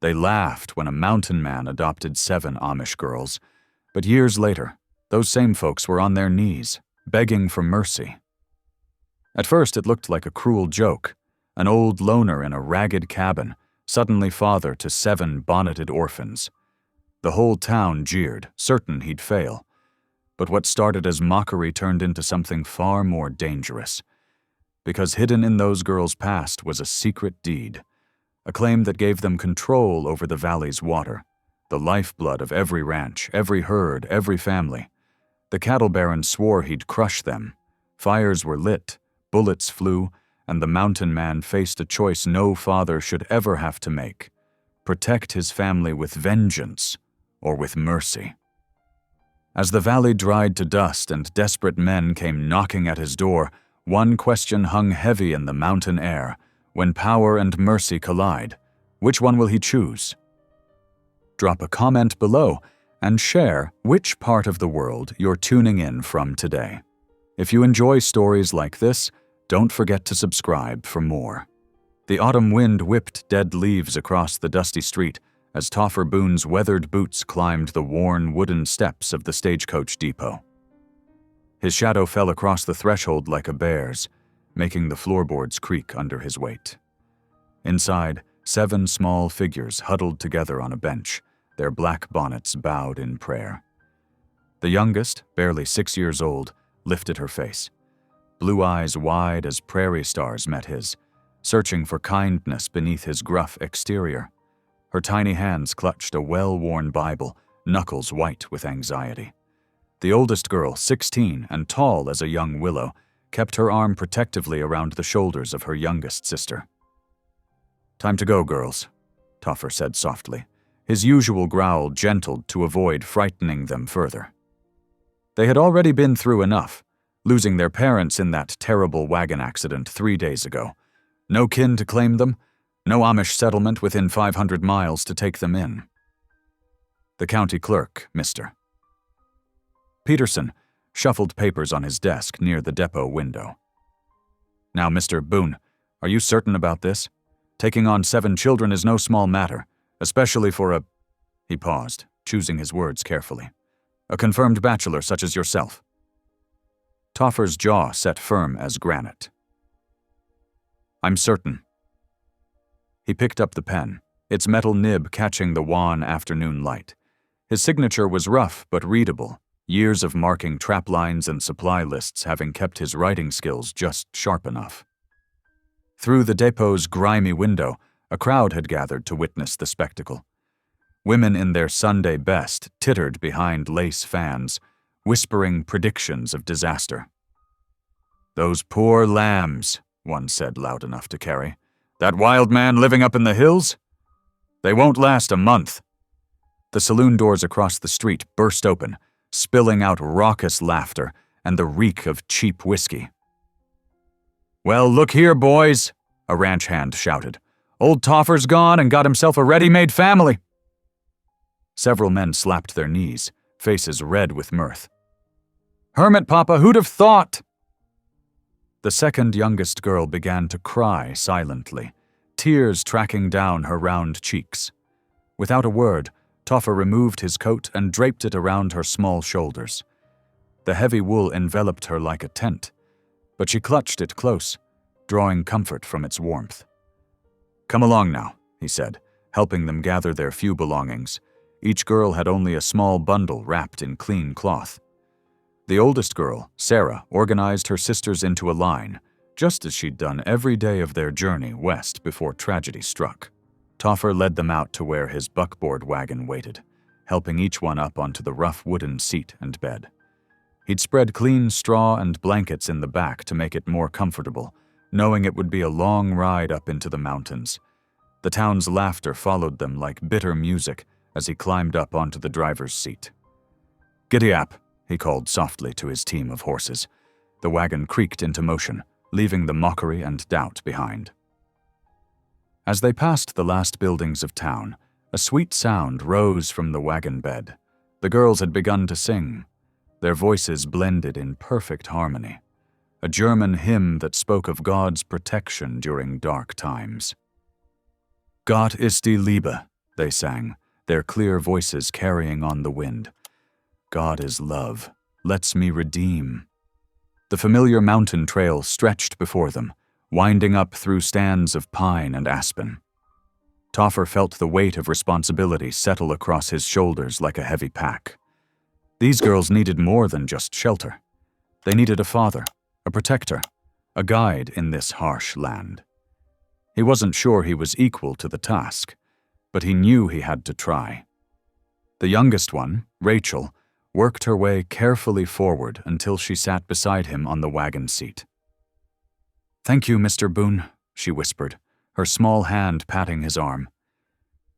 They laughed when a mountain man adopted 7 Amish girls, but years later, those same folks were on their knees, begging for mercy. At first, it looked like a cruel joke, an old loner in a ragged cabin, suddenly father to 7 bonneted orphans. The whole town jeered, certain he'd fail. But what started as mockery turned into something far more dangerous. Because hidden in those girls' past was a secret deed, a claim that gave them control over the valley's water, the lifeblood of every ranch, every herd, every family. The cattle baron swore he'd crush them. Fires were lit, bullets flew, and the mountain man faced a choice no father should ever have to make: protect his family with vengeance or with mercy. As the valley dried to dust and desperate men came knocking at his door, one question hung heavy in the mountain air. When power and mercy collide, which one will he choose? Drop a comment below and share which part of the world you're tuning in from today. If you enjoy stories like this, don't forget to subscribe for more. The autumn wind whipped dead leaves across the dusty street as Toffer Boone's weathered boots climbed the worn wooden steps of the stagecoach depot. His shadow fell across the threshold like a bear's, making the floorboards creak under his weight. Inside, 7 small figures huddled together on a bench, their black bonnets bowed in prayer. The youngest, barely 6 years old, lifted her face. Blue eyes wide as prairie stars met his, searching for kindness beneath his gruff exterior. Her tiny hands clutched a well-worn Bible, knuckles white with anxiety. The oldest girl, 16 and tall as a young willow, kept her arm protectively around the shoulders of her youngest sister. "Time to go, girls," Toffer said softly, his usual growl gentled to avoid frightening them further. They had already been through enough, losing their parents in that terrible wagon accident 3 days ago. No kin to claim them, no Amish settlement within 500 miles to take them in. The county clerk, Mr. Peterson, shuffled papers on his desk near the depot window. "Now, Mr. Boone, are you certain about this? Taking on 7 children is no small matter, especially for a—" He paused, choosing his words carefully. "A confirmed bachelor such as yourself." Toffer's jaw set firm as granite. "I'm certain." He picked up the pen, its metal nib catching the wan afternoon light. His signature was rough but readable, years of marking trap lines and supply lists having kept his writing skills just sharp enough. Through the depot's grimy window, a crowd had gathered to witness the spectacle. Women in their Sunday best tittered behind lace fans, whispering predictions of disaster. "Those poor lambs," one said loud enough to carry. "That wild man living up in the hills? They won't last a month." The saloon doors across the street burst open, spilling out raucous laughter and the reek of cheap whiskey. "Well, look here, boys," a ranch hand shouted. "Old Toffer's gone and got himself a ready-made family." Several men slapped their knees, faces red with mirth. "Hermit Papa, who'd have thought?" The second youngest girl began to cry silently, tears tracking down her round cheeks. Without a word, Toffer removed his coat and draped it around her small shoulders. The heavy wool enveloped her like a tent, but she clutched it close, drawing comfort from its warmth. "Come along now," he said, helping them gather their few belongings. Each girl had only a small bundle wrapped in clean cloth. The oldest girl, Sarah, organized her sisters into a line, just as she'd done every day of their journey west before tragedy struck. Toffer led them out to where his buckboard wagon waited, helping each one up onto the rough wooden seat and bed. He'd spread clean straw and blankets in the back to make it more comfortable, knowing it would be a long ride up into the mountains. The town's laughter followed them like bitter music as he climbed up onto the driver's seat. "Giddy-ap," he called softly to his team of horses. The wagon creaked into motion, leaving the mockery and doubt behind. As they passed the last buildings of town, a sweet sound rose from the wagon bed. The girls had begun to sing. Their voices blended in perfect harmony, a German hymn that spoke of God's protection during dark times. "Gott ist die Liebe," they sang, their clear voices carrying on the wind. God is love. Let's me redeem. The familiar mountain trail stretched before them, winding up through stands of pine and aspen. Toffer felt the weight of responsibility settle across his shoulders like a heavy pack. These girls needed more than just shelter. They needed a father, a protector, a guide in this harsh land. He wasn't sure he was equal to the task, but he knew he had to try. The youngest one, Rachel, worked her way carefully forward until she sat beside him on the wagon seat. "Thank you, Mr. Boone," she whispered, her small hand patting his arm.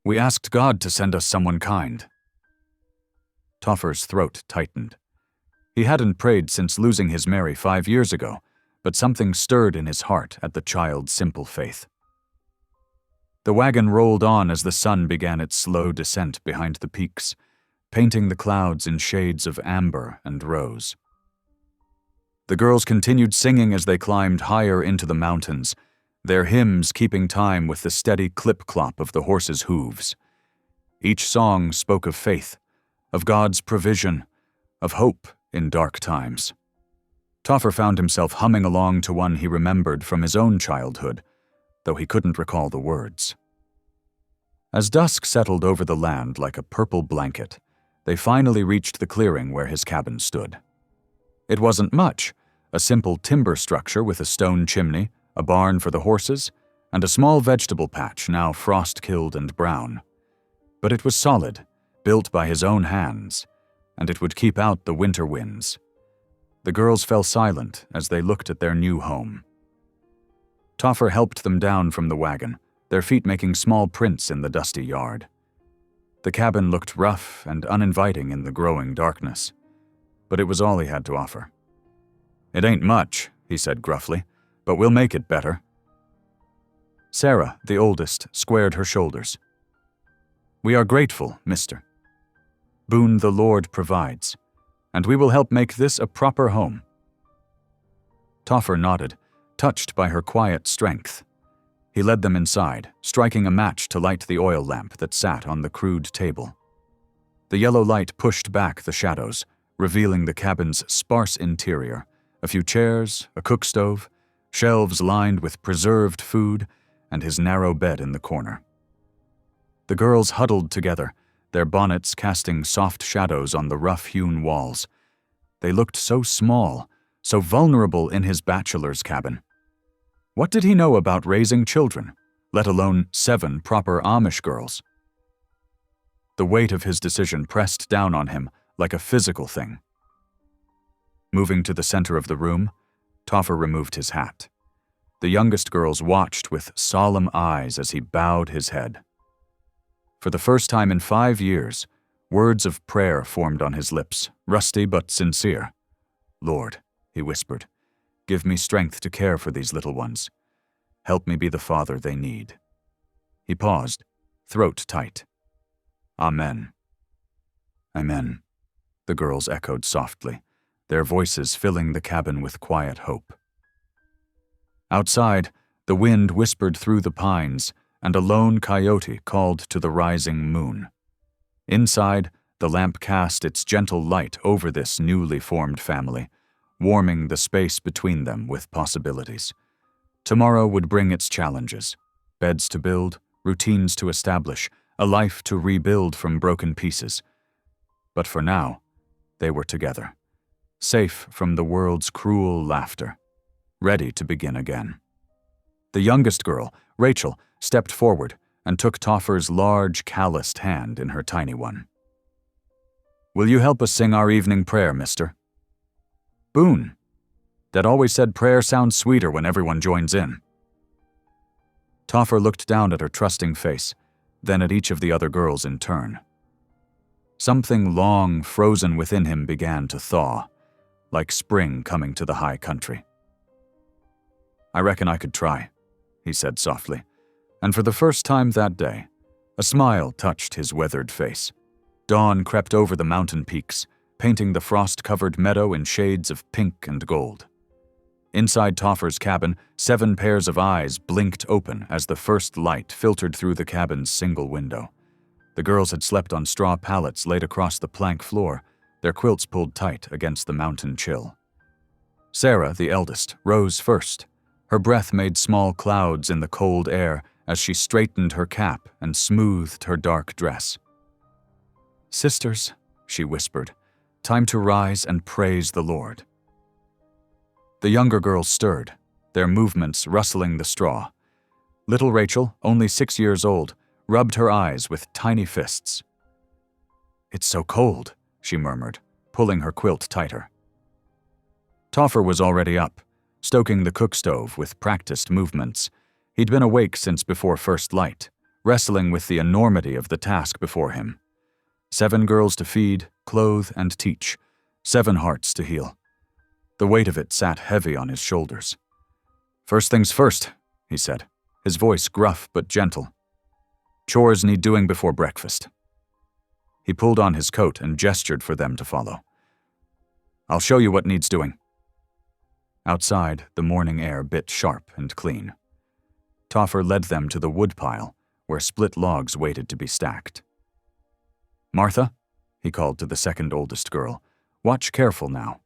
"We asked God to send us someone kind." Toffer's throat tightened. He hadn't prayed since losing his Mary 5 years ago, but something stirred in his heart at the child's simple faith. The wagon rolled on as the sun began its slow descent behind the peaks, painting the clouds in shades of amber and rose. The girls continued singing as they climbed higher into the mountains, their hymns keeping time with the steady clip-clop of the horses' hooves. Each song spoke of faith, of God's provision, of hope in dark times. Toffer found himself humming along to one he remembered from his own childhood, though he couldn't recall the words. As dusk settled over the land like a purple blanket, they finally reached the clearing where his cabin stood. It wasn't much, a simple timber structure with a stone chimney, a barn for the horses, and a small vegetable patch now frost-killed and brown. But it was solid, built by his own hands, and it would keep out the winter winds. The girls fell silent as they looked at their new home. Toffer helped them down from the wagon, their feet making small prints in the dusty yard. The cabin looked rough and uninviting in the growing darkness, but it was all he had to offer. "It ain't much," he said gruffly, "but we'll make it better." Sarah, the oldest, squared her shoulders. "We are grateful, mister. Boone the Lord provides, and we will help make this a proper home." Toffer nodded, touched by her quiet strength. He led them inside, striking a match to light the oil lamp that sat on the crude table. The yellow light pushed back the shadows, revealing the cabin's sparse interior, a few chairs, a cook stove, shelves lined with preserved food, and his narrow bed in the corner. The girls huddled together, their bonnets casting soft shadows on the rough-hewn walls. They looked so small, so vulnerable in his bachelor's cabin. What did he know about raising children, let alone 7 proper Amish girls? The weight of his decision pressed down on him like a physical thing. Moving to the center of the room, Toffer removed his hat. The youngest girls watched with solemn eyes as he bowed his head. For the first time in 5 years, words of prayer formed on his lips, rusty but sincere. "Lord," he whispered, "give me strength to care for these little ones. Help me be the father they need." He paused, throat tight. "Amen." "Amen," the girls echoed softly, their voices filling the cabin with quiet hope. Outside, the wind whispered through the pines, and a lone coyote called to the rising moon. Inside, the lamp cast its gentle light over this newly formed family, warming the space between them with possibilities. Tomorrow would bring its challenges: beds to build, routines to establish, a life to rebuild from broken pieces. But for now, they were together, safe from the world's cruel laughter, ready to begin again. The youngest girl, Rachel, stepped forward and took Toffer's large, calloused hand in her tiny one. "Will you help us sing our evening prayer, mister?" "Boone. Dad always said prayer sounds sweeter when everyone joins in." Toffer looked down at her trusting face, then at each of the other girls in turn. Something long frozen within him began to thaw, like spring coming to the high country. "I reckon I could try," he said softly, and for the first time that day, a smile touched his weathered face. Dawn crept over the mountain peaks, painting the frost-covered meadow in shades of pink and gold. Inside Toffer's cabin, 7 pairs of eyes blinked open as the first light filtered through the cabin's single window. The girls had slept on straw pallets laid across the plank floor, their quilts pulled tight against the mountain chill. Sarah, the eldest, rose first. Her breath made small clouds in the cold air as she straightened her cap and smoothed her dark dress. "Sisters," she whispered, "time to rise and praise the Lord." The younger girls stirred, their movements rustling the straw. Little Rachel, only 6 years old, rubbed her eyes with tiny fists. "It's so cold," she murmured, pulling her quilt tighter. Toffer was already up, stoking the cook stove with practiced movements. He'd been awake since before first light, wrestling with the enormity of the task before him. 7 girls to feed, clothe, and teach, 7 hearts to heal. The weight of it sat heavy on his shoulders. "First things first," he said, his voice gruff but gentle. "Chores need doing before breakfast." He pulled on his coat and gestured for them to follow. "I'll show you what needs doing." Outside, the morning air bit sharp and clean. Toffer led them to the woodpile, where split logs waited to be stacked. "Martha," he called to the second oldest girl, "watch careful now."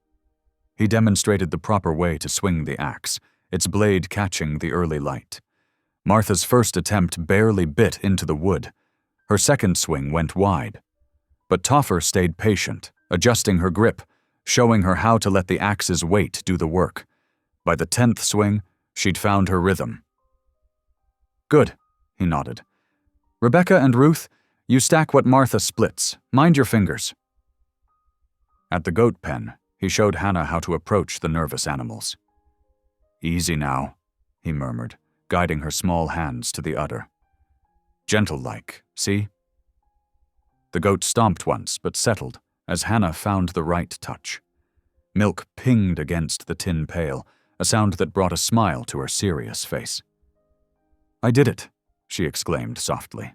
He demonstrated the proper way to swing the axe, its blade catching the early light. Martha's first attempt barely bit into the wood. Her second swing went wide. But Toffer stayed patient, adjusting her grip, showing her how to let the axe's weight do the work. By the 10th swing, she'd found her rhythm. "Good," he nodded. "Rebecca and Ruth, you stack what Martha splits. Mind your fingers." At the goat pen, he showed Hannah how to approach the nervous animals. "Easy now," he murmured, guiding her small hands to the udder. "Gentle-like, see?" The goat stomped once, but settled, as Hannah found the right touch. Milk pinged against the tin pail, a sound that brought a smile to her serious face. "I did it," she exclaimed softly.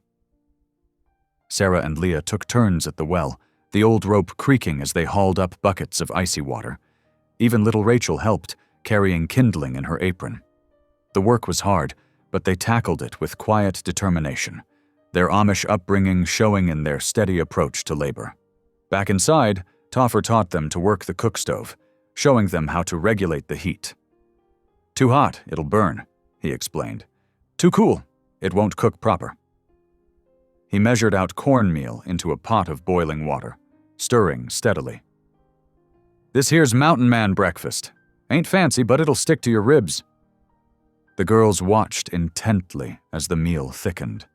Sarah and Leah took turns at the well, the old rope creaking as they hauled up buckets of icy water. Even little Rachel helped, carrying kindling in her apron. The work was hard, but they tackled it with quiet determination, their Amish upbringing showing in their steady approach to labor. Back inside, Toffer taught them to work the cook stove, showing them how to regulate the heat. "Too hot, it'll burn," he explained. "Too cool, it won't cook proper." He measured out cornmeal into a pot of boiling water, stirring steadily. "This here's mountain man breakfast. Ain't fancy, but it'll stick to your ribs." The girls watched intently as the meal thickened.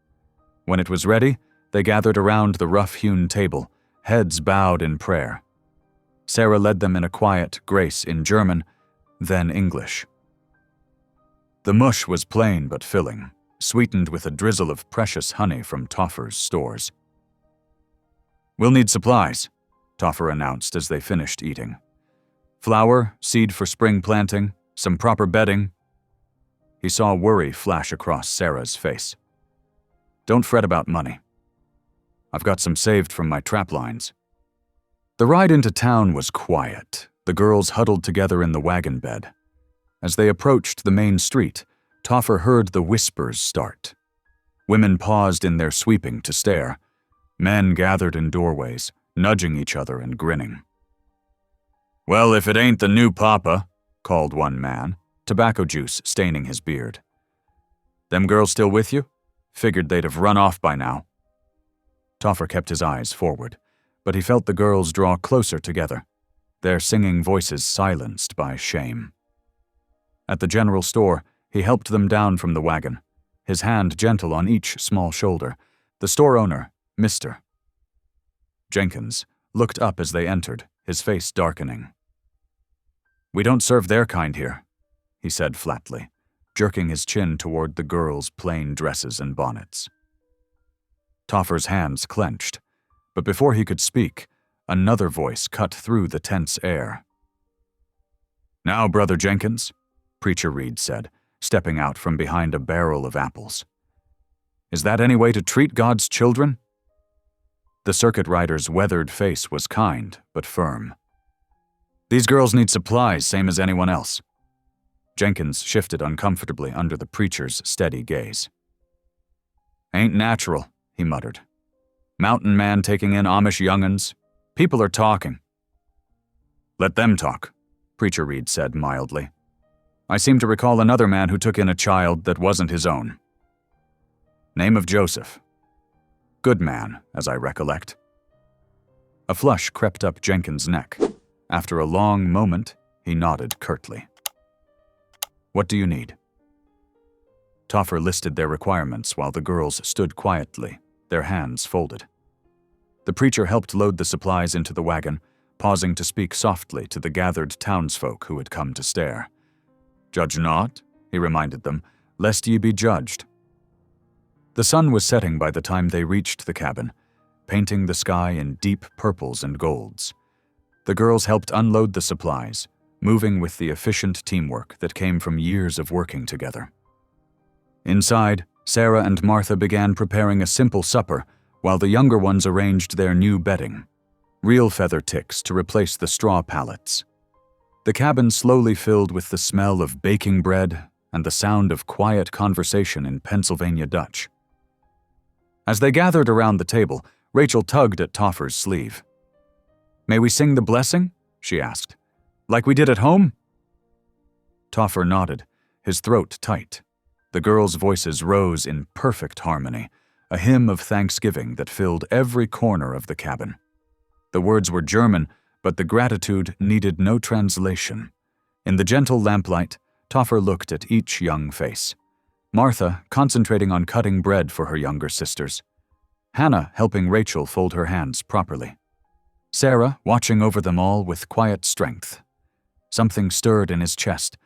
When it was ready, they gathered around the rough-hewn table, heads bowed in prayer. Sarah led them in a quiet grace in German, then English. The mush was plain but filling, sweetened with a drizzle of precious honey from Toffer's stores. "We'll need supplies," Toffer announced as they finished eating. "Flour, seed for spring planting, some proper bedding." He saw worry flash across Sarah's face. "Don't fret about money. I've got some saved from my trap lines." The ride into town was quiet, the girls huddled together in the wagon bed. As they approached the main street, Toffer heard the whispers start. Women paused in their sweeping to stare. Men gathered in doorways, nudging each other and grinning. "Well, if it ain't the new papa," called one man, tobacco juice staining his beard. "Them girls still with you? Figured they'd have run off by now." Toffer kept his eyes forward, but he felt the girls draw closer together, their singing voices silenced by shame. At the general store, he helped them down from the wagon, his hand gentle on each small shoulder. The store owner, Mr. Jenkins, looked up as they entered, his face darkening. "We don't serve their kind here," he said flatly, jerking his chin toward the girls' plain dresses and bonnets. Toffer's hands clenched, but before he could speak, another voice cut through the tense air. "Now, Brother Jenkins," Preacher Reed said, stepping out from behind a barrel of apples. "Is that any way to treat God's children?" The circuit rider's weathered face was kind, but firm. "These girls need supplies, same as anyone else." Jenkins shifted uncomfortably under the preacher's steady gaze. "Ain't natural," he muttered. Mountain man taking in Amish young'uns. People are talking." "Let them talk," Preacher Reed said mildly. "I seem to recall another man who took in a child that wasn't his own. Name of Joseph. Good man, as I recollect." A flush crept up Jenkins' neck. After a long moment, he nodded curtly. "What do you need?" Toffer listed their requirements while the girls stood quietly, their hands folded. The preacher helped load the supplies into the wagon, pausing to speak softly to the gathered townsfolk who had come to stare. "Judge not," he reminded them, "lest ye be judged." The sun was setting by the time they reached the cabin, painting the sky in deep purples and golds. The girls helped unload the supplies, moving with the efficient teamwork that came from years of working together. Inside, Sarah and Martha began preparing a simple supper while the younger ones arranged their new bedding, real feather ticks to replace the straw pallets. The cabin slowly filled with the smell of baking bread and the sound of quiet conversation in Pennsylvania Dutch. As they gathered around the table, Rachel tugged at Toffer's sleeve. "May we sing the blessing?" she asked. "Like we did at home?" Toffer nodded, his throat tight. The girls' voices rose in perfect harmony, a hymn of thanksgiving that filled every corner of the cabin. The words were German, but the gratitude needed no translation. In the gentle lamplight, Toffer looked at each young face. Martha concentrating on cutting bread for her younger sisters. Hannah helping Rachel fold her hands properly. Sarah watching over them all with quiet strength. Something stirred in his chest,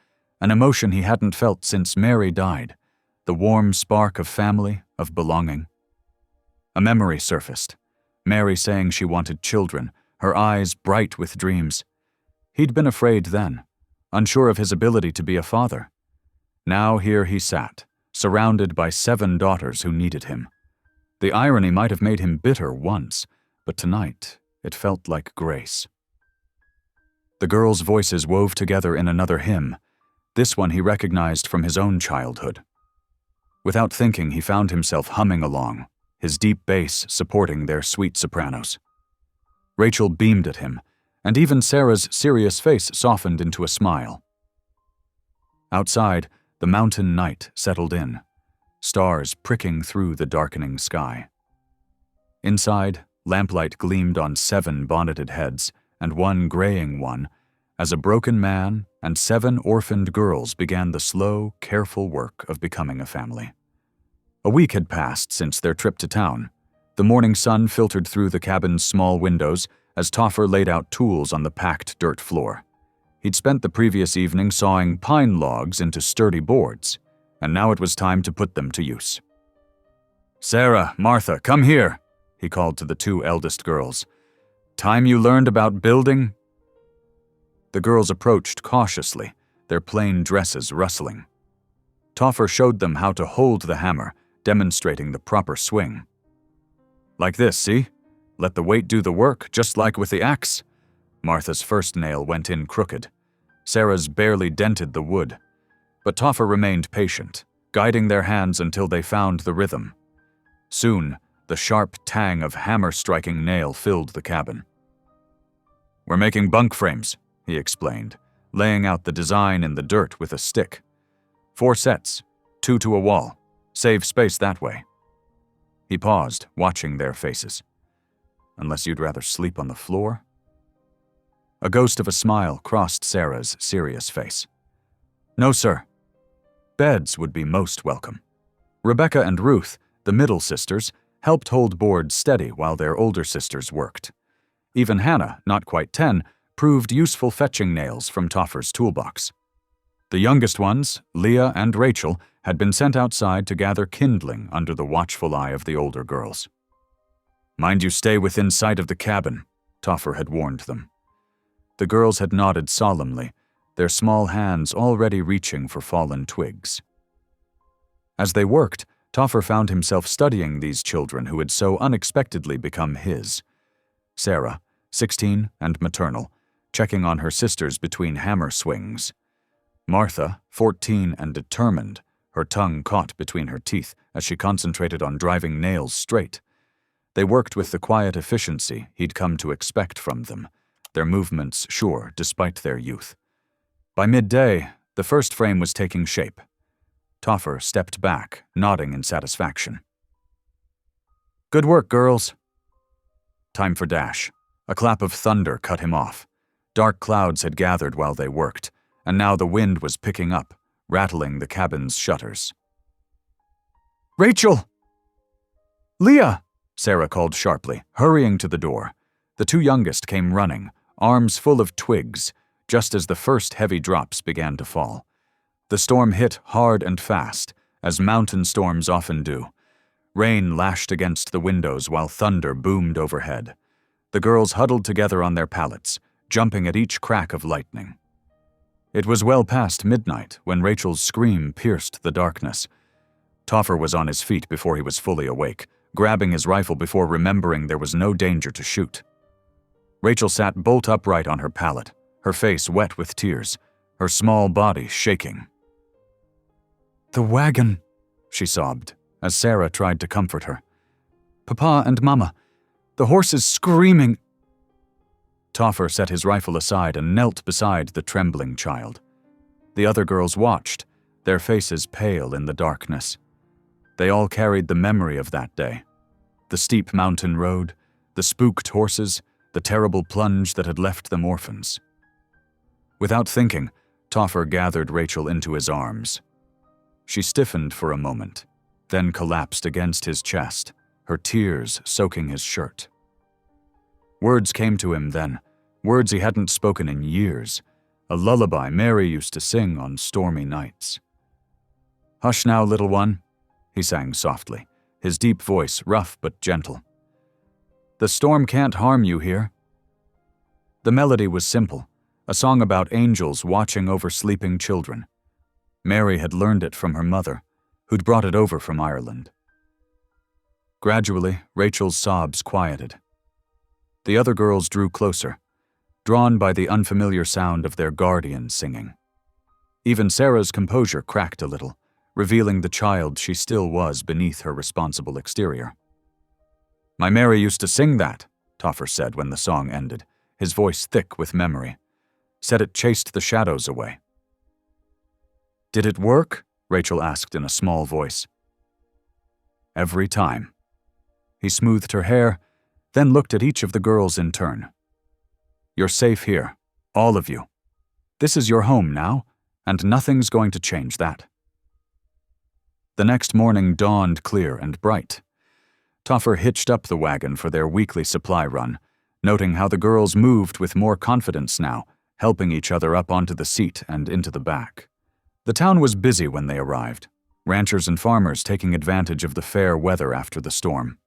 an emotion he hadn't felt since Mary died, the warm spark of family, of belonging. A memory surfaced, Mary saying she wanted children, her eyes bright with dreams. He'd been afraid then, unsure of his ability to be a father. Now here he sat, surrounded by 7 daughters who needed him. The irony might have made him bitter once, but tonight it felt like grace. The girls' voices wove together in another hymn. This one he recognized from his own childhood. Without thinking, he found himself humming along, his deep bass supporting their sweet sopranos. Rachel beamed at him, and even Sarah's serious face softened into a smile. Outside, the mountain night settled in, stars pricking through the darkening sky. Inside, lamplight gleamed on 7 bonneted heads and 1 graying one, as a broken man and 7 orphaned girls began the slow, careful work of becoming a family. A week had passed since their trip to town. The morning sun filtered through the cabin's small windows as Toffer laid out tools on the packed dirt floor. He'd spent the previous evening sawing pine logs into sturdy boards, and now it was time to put them to use. "Sarah, Martha, come here," he called to the 2 eldest girls. "Time you learned about building?" The girls approached cautiously, their plain dresses rustling. Toffer showed them how to hold the hammer, demonstrating the proper swing. "Like this, see? Let the weight do the work, just like with the axe." Martha's first nail went in crooked. Sarah's barely dented the wood. But Toffer remained patient, guiding their hands until they found the rhythm. Soon, the sharp tang of hammer-striking nail filled the cabin. "We're making bunk frames," he explained, laying out the design in the dirt with a stick. 4 sets, 2 to a wall. Save space that way. He paused, watching their faces. "Unless you'd rather sleep on the floor?" A ghost of a smile crossed Sarah's serious face. "No, sir. Beds would be most welcome." Rebecca and Ruth, the middle sisters, helped hold boards steady while their older sisters worked. Even Hannah, not quite 10, proved useful fetching nails from Toffer's toolbox. The youngest ones, Leah and Rachel, had been sent outside to gather kindling under the watchful eye of the older girls. "Mind you stay within sight of the cabin," Toffer had warned them. The girls had nodded solemnly, their small hands already reaching for fallen twigs. As they worked, Toffer found himself studying these children who had so unexpectedly become his. Sarah, 16 and maternal, checking on her sisters between hammer swings. Martha, 14 and determined, her tongue caught between her teeth as she concentrated on driving nails straight. They worked with the quiet efficiency he'd come to expect from them, their movements sure despite their youth. By midday, the first frame was taking shape. Toffer stepped back, nodding in satisfaction. "Good work, girls." Time for dash. A clap of thunder cut him off. Dark clouds had gathered while they worked, and now the wind was picking up, rattling the cabin's shutters. "Rachel!" "Leah!" Sarah called sharply, hurrying to the door. The two youngest came running, arms full of twigs, just as the first heavy drops began to fall. The storm hit hard and fast, as mountain storms often do. Rain lashed against the windows while thunder boomed overhead. The girls huddled together on their pallets, jumping at each crack of lightning. It was well past midnight when Rachel's scream pierced the darkness. Toffer was on his feet before he was fully awake, grabbing his rifle before remembering there was no danger to shoot. Rachel sat bolt upright on her pallet, her face wet with tears, her small body shaking. "The wagon," she sobbed, as Sarah tried to comfort her. "Papa and Mama, the horse is screaming." Toffer set his rifle aside and knelt beside the trembling child. The other girls watched, their faces pale in the darkness. They all carried the memory of that day. The steep mountain road, the spooked horses, the terrible plunge that had left them orphans. Without thinking, Toffer gathered Rachel into his arms. She stiffened for a moment, then collapsed against his chest, her tears soaking his shirt. Words came to him then, words he hadn't spoken in years, a lullaby Mary used to sing on stormy nights. "Hush now, little one," he sang softly, his deep voice rough but gentle. "The storm can't harm you here." The melody was simple, a song about angels watching over sleeping children. Mary had learned it from her mother, who'd brought it over from Ireland. Gradually, Rachel's sobs quieted. The other girls drew closer, drawn by the unfamiliar sound of their guardian singing. Even Sarah's composure cracked a little, revealing the child she still was beneath her responsible exterior. "My Mary used to sing that," Toffer said when the song ended, his voice thick with memory. "Said it chased the shadows away." "Did it work?" Rachel asked in a small voice. "Every time." He smoothed her hair, then looked at each of the girls in turn. "You're safe here, all of you. This is your home now, and nothing's going to change that." The next morning dawned clear and bright. Toffer hitched up the wagon for their weekly supply run, noting how the girls moved with more confidence now, helping each other up onto the seat and into the back. The town was busy when they arrived, ranchers and farmers taking advantage of the fair weather after the storm.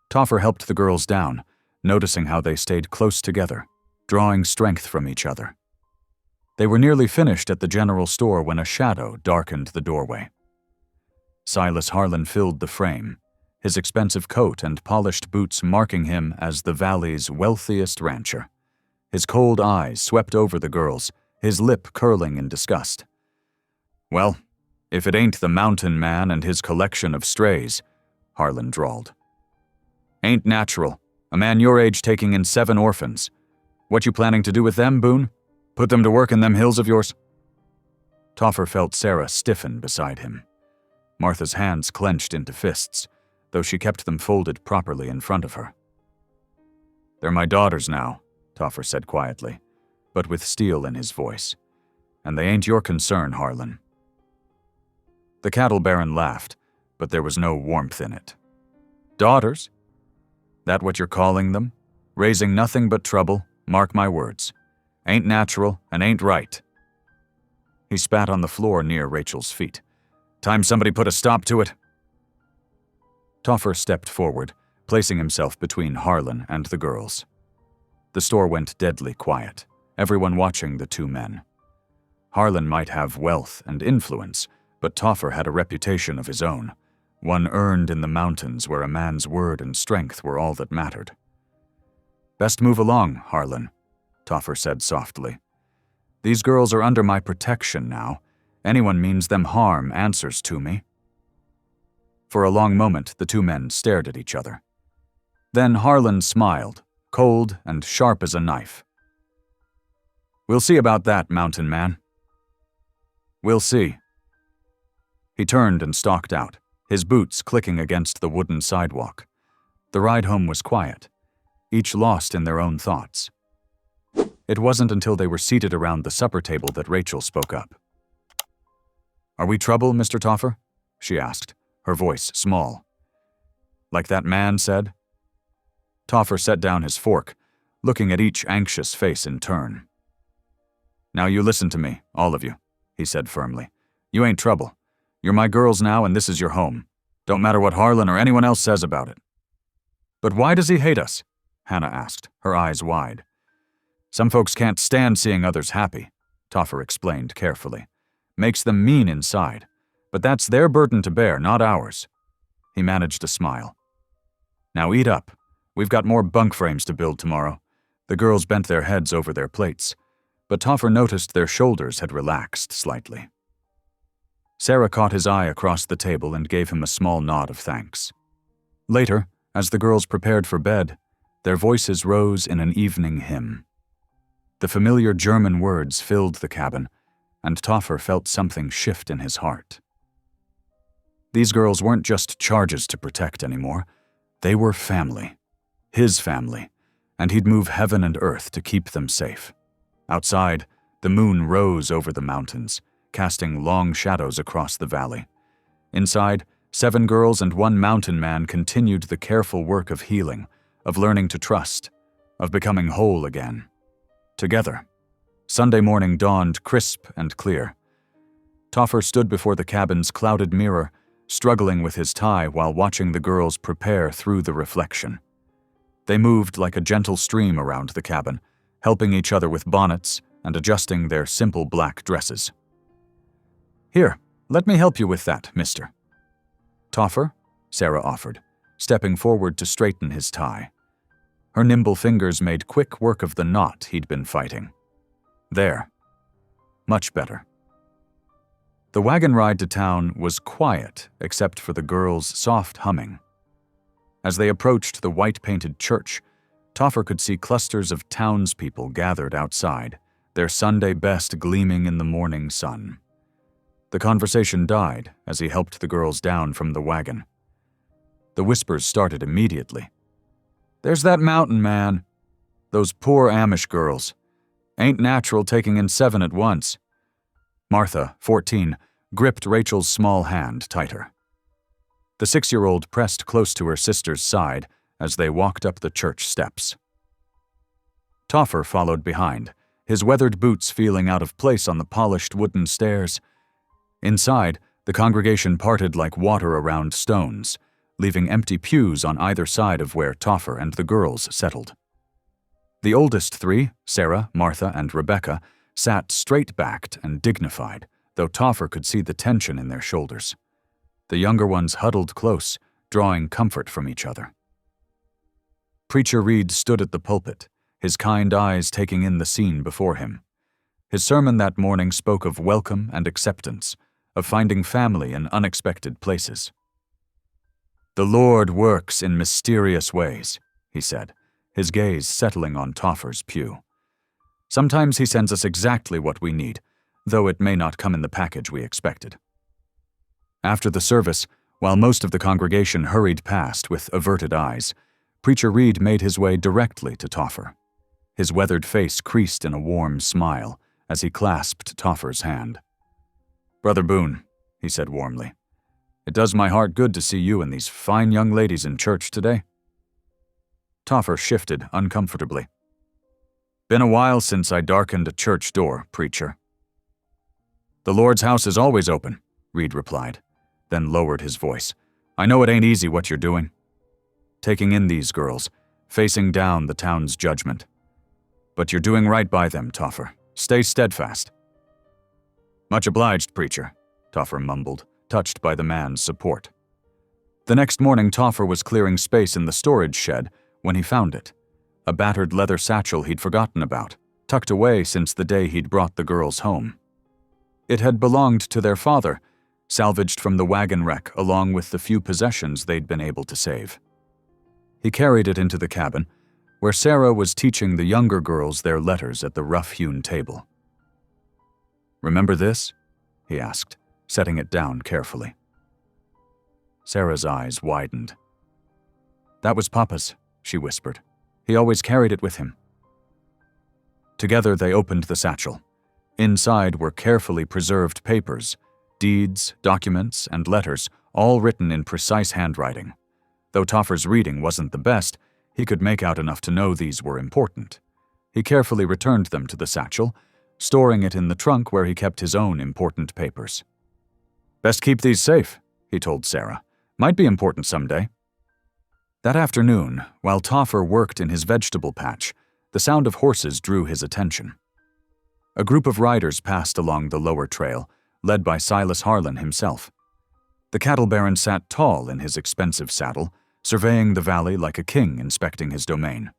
Toffer helped the girls down, noticing how they stayed close together, drawing strength from each other. They were nearly finished at the general store when a shadow darkened the doorway. Silas Harlan filled the frame, his expensive coat and polished boots marking him as the valley's wealthiest rancher. His cold eyes swept over the girls, his lip curling in disgust. "Well, if it ain't the mountain man and his collection of strays," Harlan drawled. "Ain't natural, a man your age taking in 7 orphans. What you planning to do with them, Boone? Put them to work in them hills of yours?" Toffer felt Sarah stiffen beside him. Martha's hands clenched into fists, though she kept them folded properly in front of her. "They're my daughters now," Toffer said quietly, but with steel in his voice. "And they ain't your concern, Harlan." The cattle baron laughed, but there was no warmth in it. "Daughters? That what you're calling them? Raising nothing but trouble, mark my words. Ain't natural and ain't right." He spat on the floor near Rachel's feet. "Time somebody put a stop to it." Toffer stepped forward, placing himself between Harlan and the girls. The store went deadly quiet, everyone watching the two men. Harlan might have wealth and influence, but Toffer had a reputation of his own, one earned in the mountains where a man's word and strength were all that mattered. "Best move along, Harlan," Toffer said softly. "These girls are under my protection now. Anyone means them harm answers to me." For a long moment, the two men stared at each other. Then Harlan smiled, cold and sharp as a knife. "We'll see about that, mountain man." "We'll see." He turned and stalked out, his boots clicking against the wooden sidewalk. The ride home was quiet, each lost in their own thoughts. It wasn't until they were seated around the supper table that Rachel spoke up. "Are we trouble, Mr. Toffer?" she asked, her voice small. "Like that man said?" Toffer set down his fork, looking at each anxious face in turn. "Now you listen to me, all of you," he said firmly. "You ain't trouble. You're my girls now, and this is your home. Don't matter what Harlan or anyone else says about it." "But why does he hate us?" Hannah asked, her eyes wide. "Some folks can't stand seeing others happy," Toffer explained carefully. "Makes them mean inside. But that's their burden to bear, not ours." He managed a smile. "Now eat up. We've got more bunk frames to build tomorrow." The girls bent their heads over their plates, but Toffer noticed their shoulders had relaxed slightly. Sarah caught his eye across the table and gave him a small nod of thanks. Later, as the girls prepared for bed, their voices rose in an evening hymn. The familiar German words filled the cabin, and Toffer felt something shift in his heart. These girls weren't just charges to protect anymore. They were family. His family, and he'd move heaven and earth to keep them safe. Outside, the moon rose over the mountains, casting long shadows across the valley. Inside, 7 girls and 1 mountain man continued the careful work of healing, of learning to trust, of becoming whole again. Together, Sunday morning dawned crisp and clear. Toffer stood before the cabin's clouded mirror, struggling with his tie while watching the girls prepare through the reflection. They moved like a gentle stream around the cabin, helping each other with bonnets and adjusting their simple black dresses. "Here, let me help you with that, mister." "Toffer?" Sarah offered, stepping forward to straighten his tie. Her nimble fingers made quick work of the knot he'd been fighting. There. Much better. The wagon ride to town was quiet except for the girls' soft humming. As they approached the white-painted church, Toffer could see clusters of townspeople gathered outside, their Sunday best gleaming in the morning sun. The conversation died as he helped the girls down from the wagon. The whispers started immediately. "There's that mountain man. Those poor Amish girls. Ain't natural taking in 7 at once." Martha, 14, gripped Rachel's small hand tighter. The 6-year-old pressed close to her sister's side as they walked up the church steps. Toffer followed behind, his weathered boots feeling out of place on the polished wooden stairs. Inside, the congregation parted like water around stones, leaving empty pews on either side of where Toffer and the girls settled. The oldest 3, Sarah, Martha, and Rebecca, sat straight-backed and dignified, though Toffer could see the tension in their shoulders. The younger ones huddled close, drawing comfort from each other. Preacher Reed stood at the pulpit, his kind eyes taking in the scene before him. His sermon that morning spoke of welcome and acceptance, of finding family in unexpected places. "The Lord works in mysterious ways," he said, his gaze settling on Toffer's pew. "Sometimes he sends us exactly what we need, though it may not come in the package we expected." After the service, while most of the congregation hurried past with averted eyes, Preacher Reed made his way directly to Toffer. His weathered face creased in a warm smile as he clasped Toffer's hand. "Brother Boone," he said warmly, "it does my heart good to see you and these fine young ladies in church today." Toffer shifted uncomfortably. "Been a while since I darkened a church door, preacher." "The Lord's house is always open," Reed replied, then lowered his voice. "I know it ain't easy what you're doing. Taking in these girls, facing down the town's judgment. But you're doing right by them, Toffer. Stay steadfast." "Much obliged, preacher," Toffer mumbled, touched by the man's support. The next morning, Toffer was clearing space in the storage shed when he found it, a battered leather satchel he'd forgotten about, tucked away since the day he'd brought the girls home. It had belonged to their father, salvaged from the wagon wreck along with the few possessions they'd been able to save. He carried it into the cabin, where Sarah was teaching the younger girls their letters at the rough-hewn table. "Remember this?" he asked, setting it down carefully. Sarah's eyes widened. "That was Papa's," she whispered. "He always carried it with him." Together they opened the satchel. Inside were carefully preserved papers, deeds, documents, and letters, all written in precise handwriting. Though Toffer's reading wasn't the best, he could make out enough to know these were important. He carefully returned them to the satchel, storing it in the trunk where he kept his own important papers. "Best keep these safe," he told Sarah. "Might be important someday." That afternoon, while Toffer worked in his vegetable patch, the sound of horses drew his attention. A group of riders passed along the lower trail, led by Silas Harlan himself. The cattle baron sat tall in his expensive saddle, surveying the valley like a king inspecting his domain.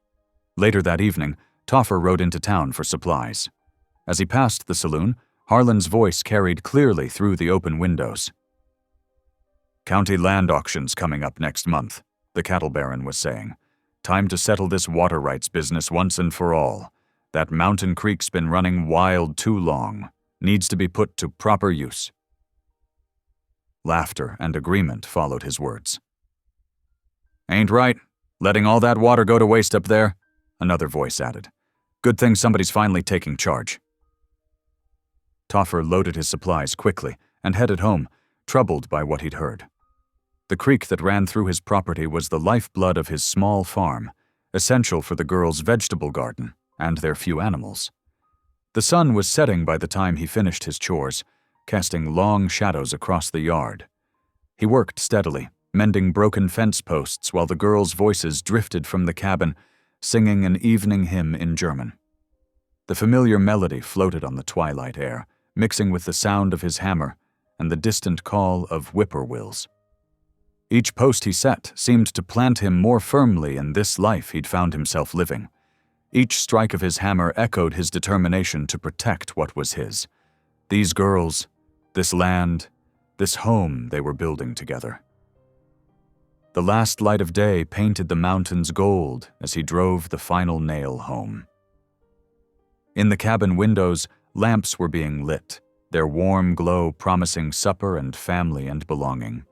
Later that evening, Toffer rode into town for supplies. As he passed the saloon, Harlan's voice carried clearly through the open windows. "County land auction's coming up next month," the cattle baron was saying. "Time to settle this water rights business once and for all. That mountain creek's been running wild too long. Needs to be put to proper use." Laughter and agreement followed his words. "Ain't right, letting all that water go to waste up there," another voice added. "Good thing somebody's finally taking charge." Toffer loaded his supplies quickly and headed home, troubled by what he'd heard. The creek that ran through his property was the lifeblood of his small farm, essential for the girls' vegetable garden and their few animals. The sun was setting by the time he finished his chores, casting long shadows across the yard. He worked steadily, mending broken fence posts while the girls' voices drifted from the cabin, singing an evening hymn in German. The familiar melody floated on the twilight air, mixing with the sound of his hammer and the distant call of whippoorwills. Each post he set seemed to plant him more firmly in this life he'd found himself living. Each strike of his hammer echoed his determination to protect what was his. These girls, this land, this home they were building together. The last light of day painted the mountains gold as he drove the final nail home. In the cabin windows, lamps were being lit, their warm glow promising supper and family and belonging.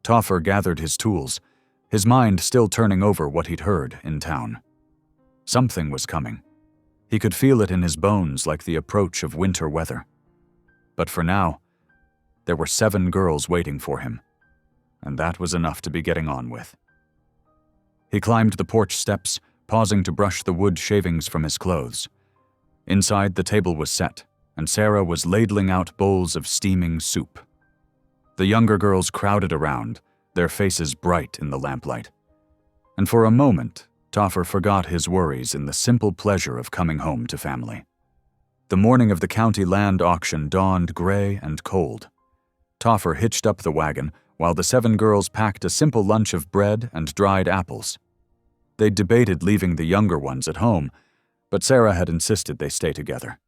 Toffer gathered his tools, his mind still turning over what he'd heard in town. Something was coming. He could feel it in his bones like the approach of winter weather. But for now, there were 7 girls waiting for him, and that was enough to be getting on with. He climbed the porch steps, pausing to brush the wood shavings from his clothes. Inside, the table was set, and Sarah was ladling out bowls of steaming soup. The younger girls crowded around, their faces bright in the lamplight. And for a moment, Toffer forgot his worries in the simple pleasure of coming home to family. The morning of the county land auction dawned gray and cold. Toffer hitched up the wagon while the 7 girls packed a simple lunch of bread and dried apples. They debated leaving the younger ones at home, but Sarah had insisted they stay together.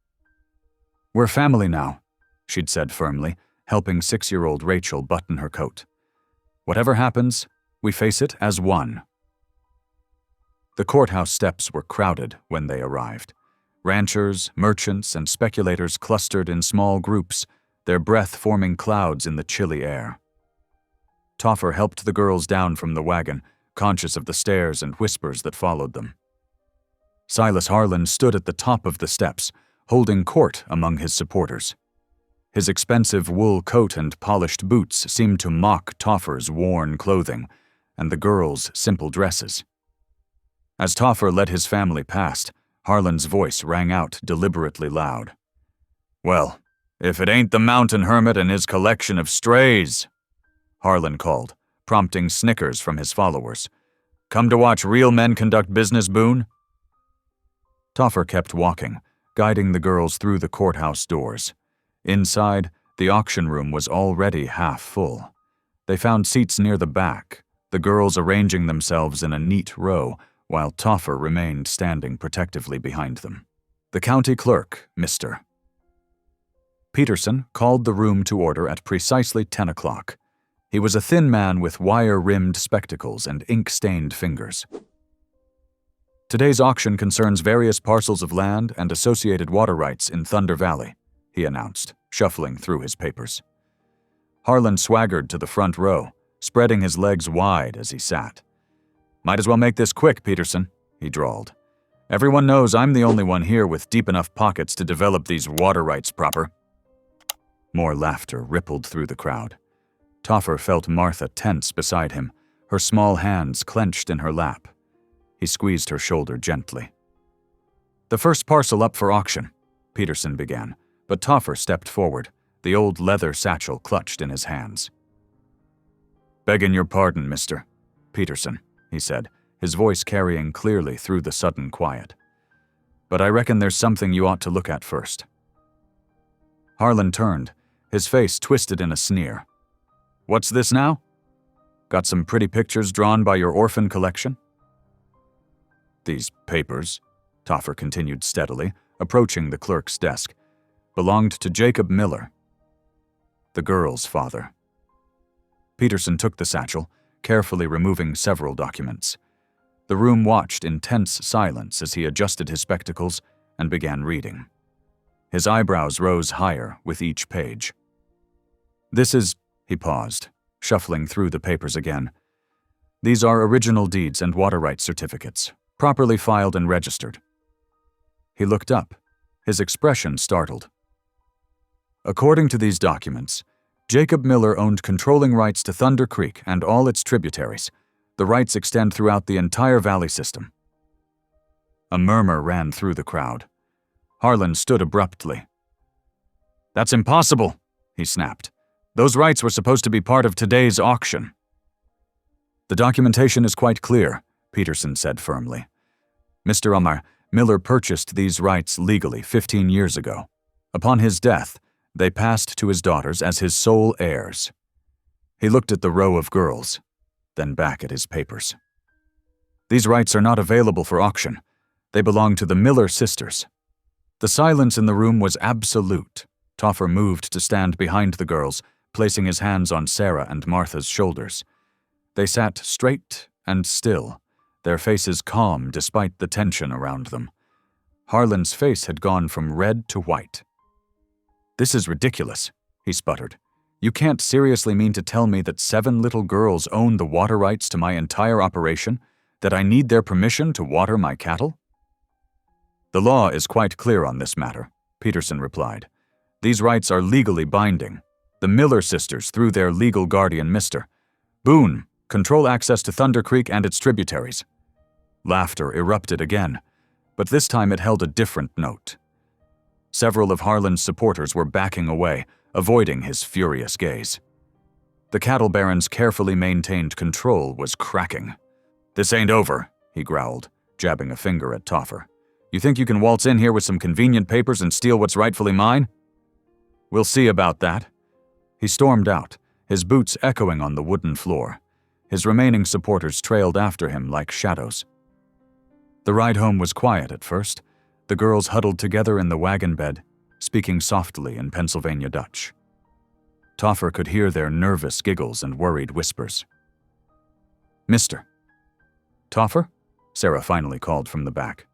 "We're family now," she'd said firmly, helping 6-year-old Rachel button her coat. "Whatever happens, we face it as one." The courthouse steps were crowded when they arrived. Ranchers, merchants, and speculators clustered in small groups, their breath forming clouds in the chilly air. Toffer helped the girls down from the wagon, conscious of the stares and whispers that followed them. Silas Harlan stood at the top of the steps, holding court among his supporters. His expensive wool coat and polished boots seemed to mock Toffer's worn clothing and the girls' simple dresses. As Toffer led his family past, Harlan's voice rang out deliberately loud. "Well, if it ain't the mountain hermit and his collection of strays," Harlan called, prompting snickers from his followers. "Come to watch real men conduct business, Boone?" Toffer kept walking, guiding the girls through the courthouse doors. Inside, the auction room was already half full. They found seats near the back, the girls arranging themselves in a neat row, while Toffer remained standing protectively behind them. The county clerk, Mr. Peterson, called the room to order at precisely 10 o'clock. He was a thin man with wire-rimmed spectacles and ink-stained fingers. "Today's auction concerns various parcels of land and associated water rights in Thunder Valley," he announced, shuffling through his papers. Harlan swaggered to the front row, spreading his legs wide as he sat. "Might as well make this quick, Peterson," he drawled. "Everyone knows I'm the only one here with deep enough pockets to develop these water rights proper." More laughter rippled through the crowd. Toffer felt Martha tense beside him, her small hands clenched in her lap. He squeezed her shoulder gently. "The first parcel up for auction," Peterson began, but Toffer stepped forward, the old leather satchel clutched in his hands. "Begging your pardon, Mr. Peterson," he said, his voice carrying clearly through the sudden quiet. "But I reckon there's something you ought to look at first." Harlan turned, his face twisted in a sneer. "What's this now? Got some pretty pictures drawn by your orphan collection?" "These papers," Toffer continued steadily, approaching the clerk's desk, "belonged to Jacob Miller, the girl's father." Peterson took the satchel, carefully removing several documents. The room watched in tense silence as he adjusted his spectacles and began reading. His eyebrows rose higher with each page. "This is," he paused, shuffling through the papers again. "These are original deeds and water rights certificates, properly filed and registered." He looked up, his expression startled. "According to these documents, Jacob Miller owned controlling rights to Thunder Creek and all its tributaries. The rights extend throughout the entire valley system." A murmur ran through the crowd. Harlan stood abruptly. "That's impossible," he snapped. "Those rights were supposed to be part of today's auction." "The documentation is quite clear," Peterson said firmly. "Mr. Omar, Miller purchased these rights legally 15 years ago. Upon his death, they passed to his daughters as his sole heirs." He looked at the row of girls, then back at his papers. "These rights are not available for auction. They belong to the Miller sisters." The silence in the room was absolute. Toffer moved to stand behind the girls, placing his hands on Sarah and Martha's shoulders. They sat straight and still, their faces calm despite the tension around them. Harlan's face had gone from red to white. "This is ridiculous," he sputtered. "You can't seriously mean to tell me that 7 little girls own the water rights to my entire operation, that I need their permission to water my cattle?" "The law is quite clear on this matter," Peterson replied. "These rights are legally binding. The Miller sisters, through their legal guardian, Mr. Boone, control access to Thunder Creek and its tributaries." Laughter erupted again, but this time it held a different note. Several of Harlan's supporters were backing away, avoiding his furious gaze. The cattle baron's carefully maintained control was cracking. "This ain't over," he growled, jabbing a finger at Toffer. "You think you can waltz in here with some convenient papers and steal what's rightfully mine? We'll see about that." He stormed out, his boots echoing on the wooden floor. His remaining supporters trailed after him like shadows. The ride home was quiet at first, the girls huddled together in the wagon bed, speaking softly in Pennsylvania Dutch. Toffer could hear their nervous giggles and worried whispers. "Mister." "Toffer?" Sarah finally called from the back.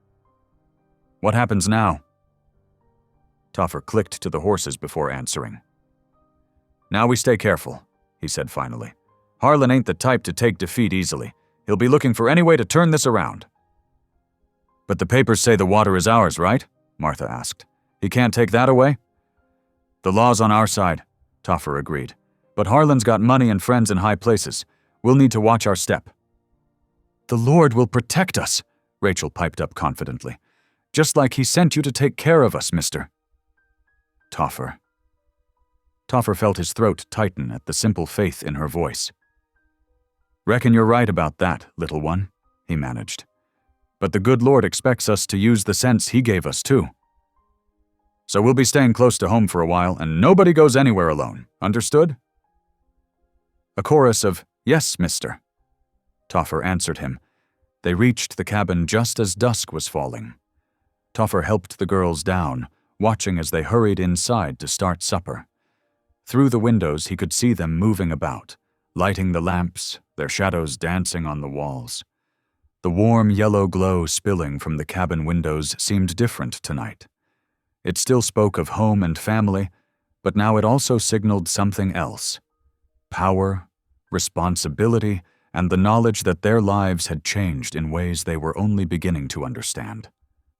"What happens now?" Toffer clicked to the horses before answering. "Now we stay careful," he said finally. "Harlan ain't the type to take defeat easily. He'll be looking for any way to turn this around." "But the papers say the water is ours, right?" Martha asked. "He can't take that away?" "The law's on our side," Toffer agreed. "But Harlan's got money and friends in high places. We'll need to watch our step." "The Lord will protect us," Rachel piped up confidently. "Just like he sent you to take care of us, mister." Toffer. Toffer felt his throat tighten at the simple faith in her voice. "Reckon you're right about that, little one," he managed. "But the good Lord expects us to use the sense he gave us, too. So we'll be staying close to home for a while, and nobody goes anywhere alone. Understood?" A chorus of, "Yes, mister." Toffer answered him. They reached the cabin just as dusk was falling. Toffer helped the girls down, watching as they hurried inside to start supper. Through the windows he could see them moving about, lighting the lamps, their shadows dancing on the walls. The warm yellow glow spilling from the cabin windows seemed different tonight. It still spoke of home and family, but now it also signaled something else: power, responsibility, and the knowledge that their lives had changed in ways they were only beginning to understand.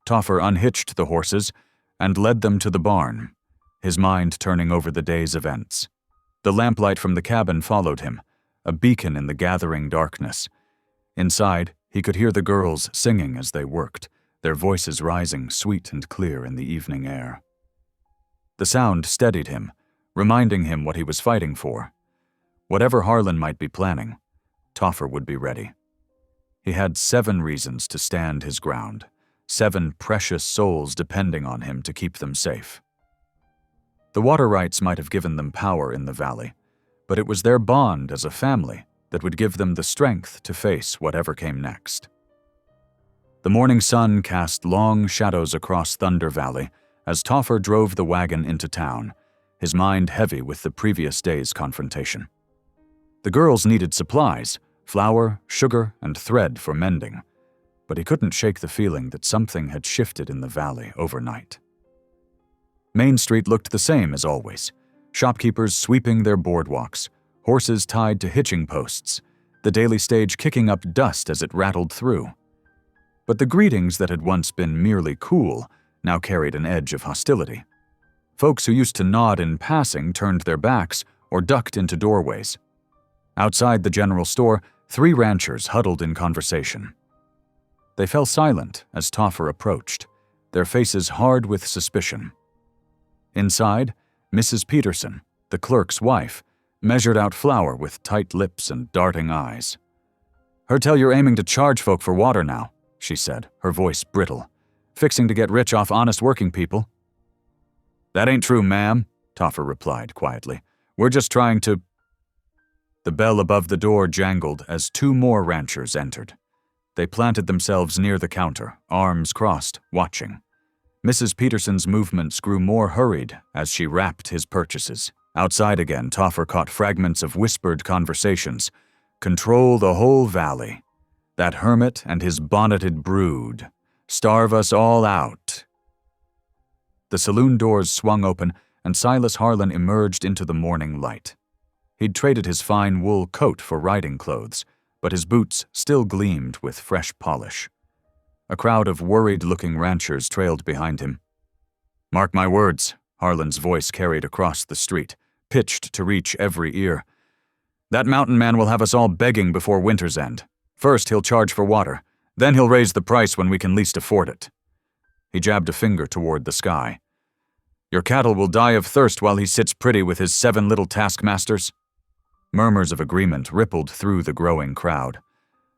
Toffer unhitched the horses and led them to the barn, his mind turning over the day's events. The lamplight from the cabin followed him, a beacon in the gathering darkness. Inside, he could hear the girls singing as they worked, their voices rising sweet and clear in the evening air. The sound steadied him, reminding him what he was fighting for. Whatever Harlan might be planning, Toffer would be ready. He had 7 reasons to stand his ground, 7 precious souls depending on him to keep them safe. The water rights might have given them power in the valley, but it was their bond as a family that would give them the strength to face whatever came next. The morning sun cast long shadows across Thunder Valley as Toffer drove the wagon into town, his mind heavy with the previous day's confrontation. The girls needed supplies, flour, sugar, and thread for mending, but he couldn't shake the feeling that something had shifted in the valley overnight. Main Street looked the same as always, shopkeepers sweeping their boardwalks, horses tied to hitching posts, the daily stage kicking up dust as it rattled through. But the greetings that had once been merely cool now carried an edge of hostility. Folks who used to nod in passing turned their backs or ducked into doorways. Outside the general store, 3 ranchers huddled in conversation. They fell silent as Toffer approached, their faces hard with suspicion. Inside, Mrs. Peterson, the clerk's wife, measured out flour with tight lips and darting eyes. "Heard tell you're aiming to charge folk for water now," she said, her voice brittle. "Fixing to get rich off honest working people." "That ain't true, ma'am," Toffer replied quietly. "We're just trying to—" The bell above the door jangled as 2 more ranchers entered. They planted themselves near the counter, arms crossed, watching. Mrs. Peterson's movements grew more hurried as she wrapped his purchases. Outside again, Toffer caught fragments of whispered conversations. "Control the whole valley. That hermit and his bonneted brood. Starve us all out." The saloon doors swung open, and Silas Harlan emerged into the morning light. He'd traded his fine wool coat for riding clothes, but his boots still gleamed with fresh polish. A crowd of worried-looking ranchers trailed behind him. "Mark my words," Harlan's voice carried across the street, pitched to reach every ear. "That mountain man will have us all begging before winter's end. First, he'll charge for water. Then he'll raise the price when we can least afford it." He jabbed a finger toward the sky. "Your cattle will die of thirst while he sits pretty with his 7 little taskmasters." Murmurs of agreement rippled through the growing crowd.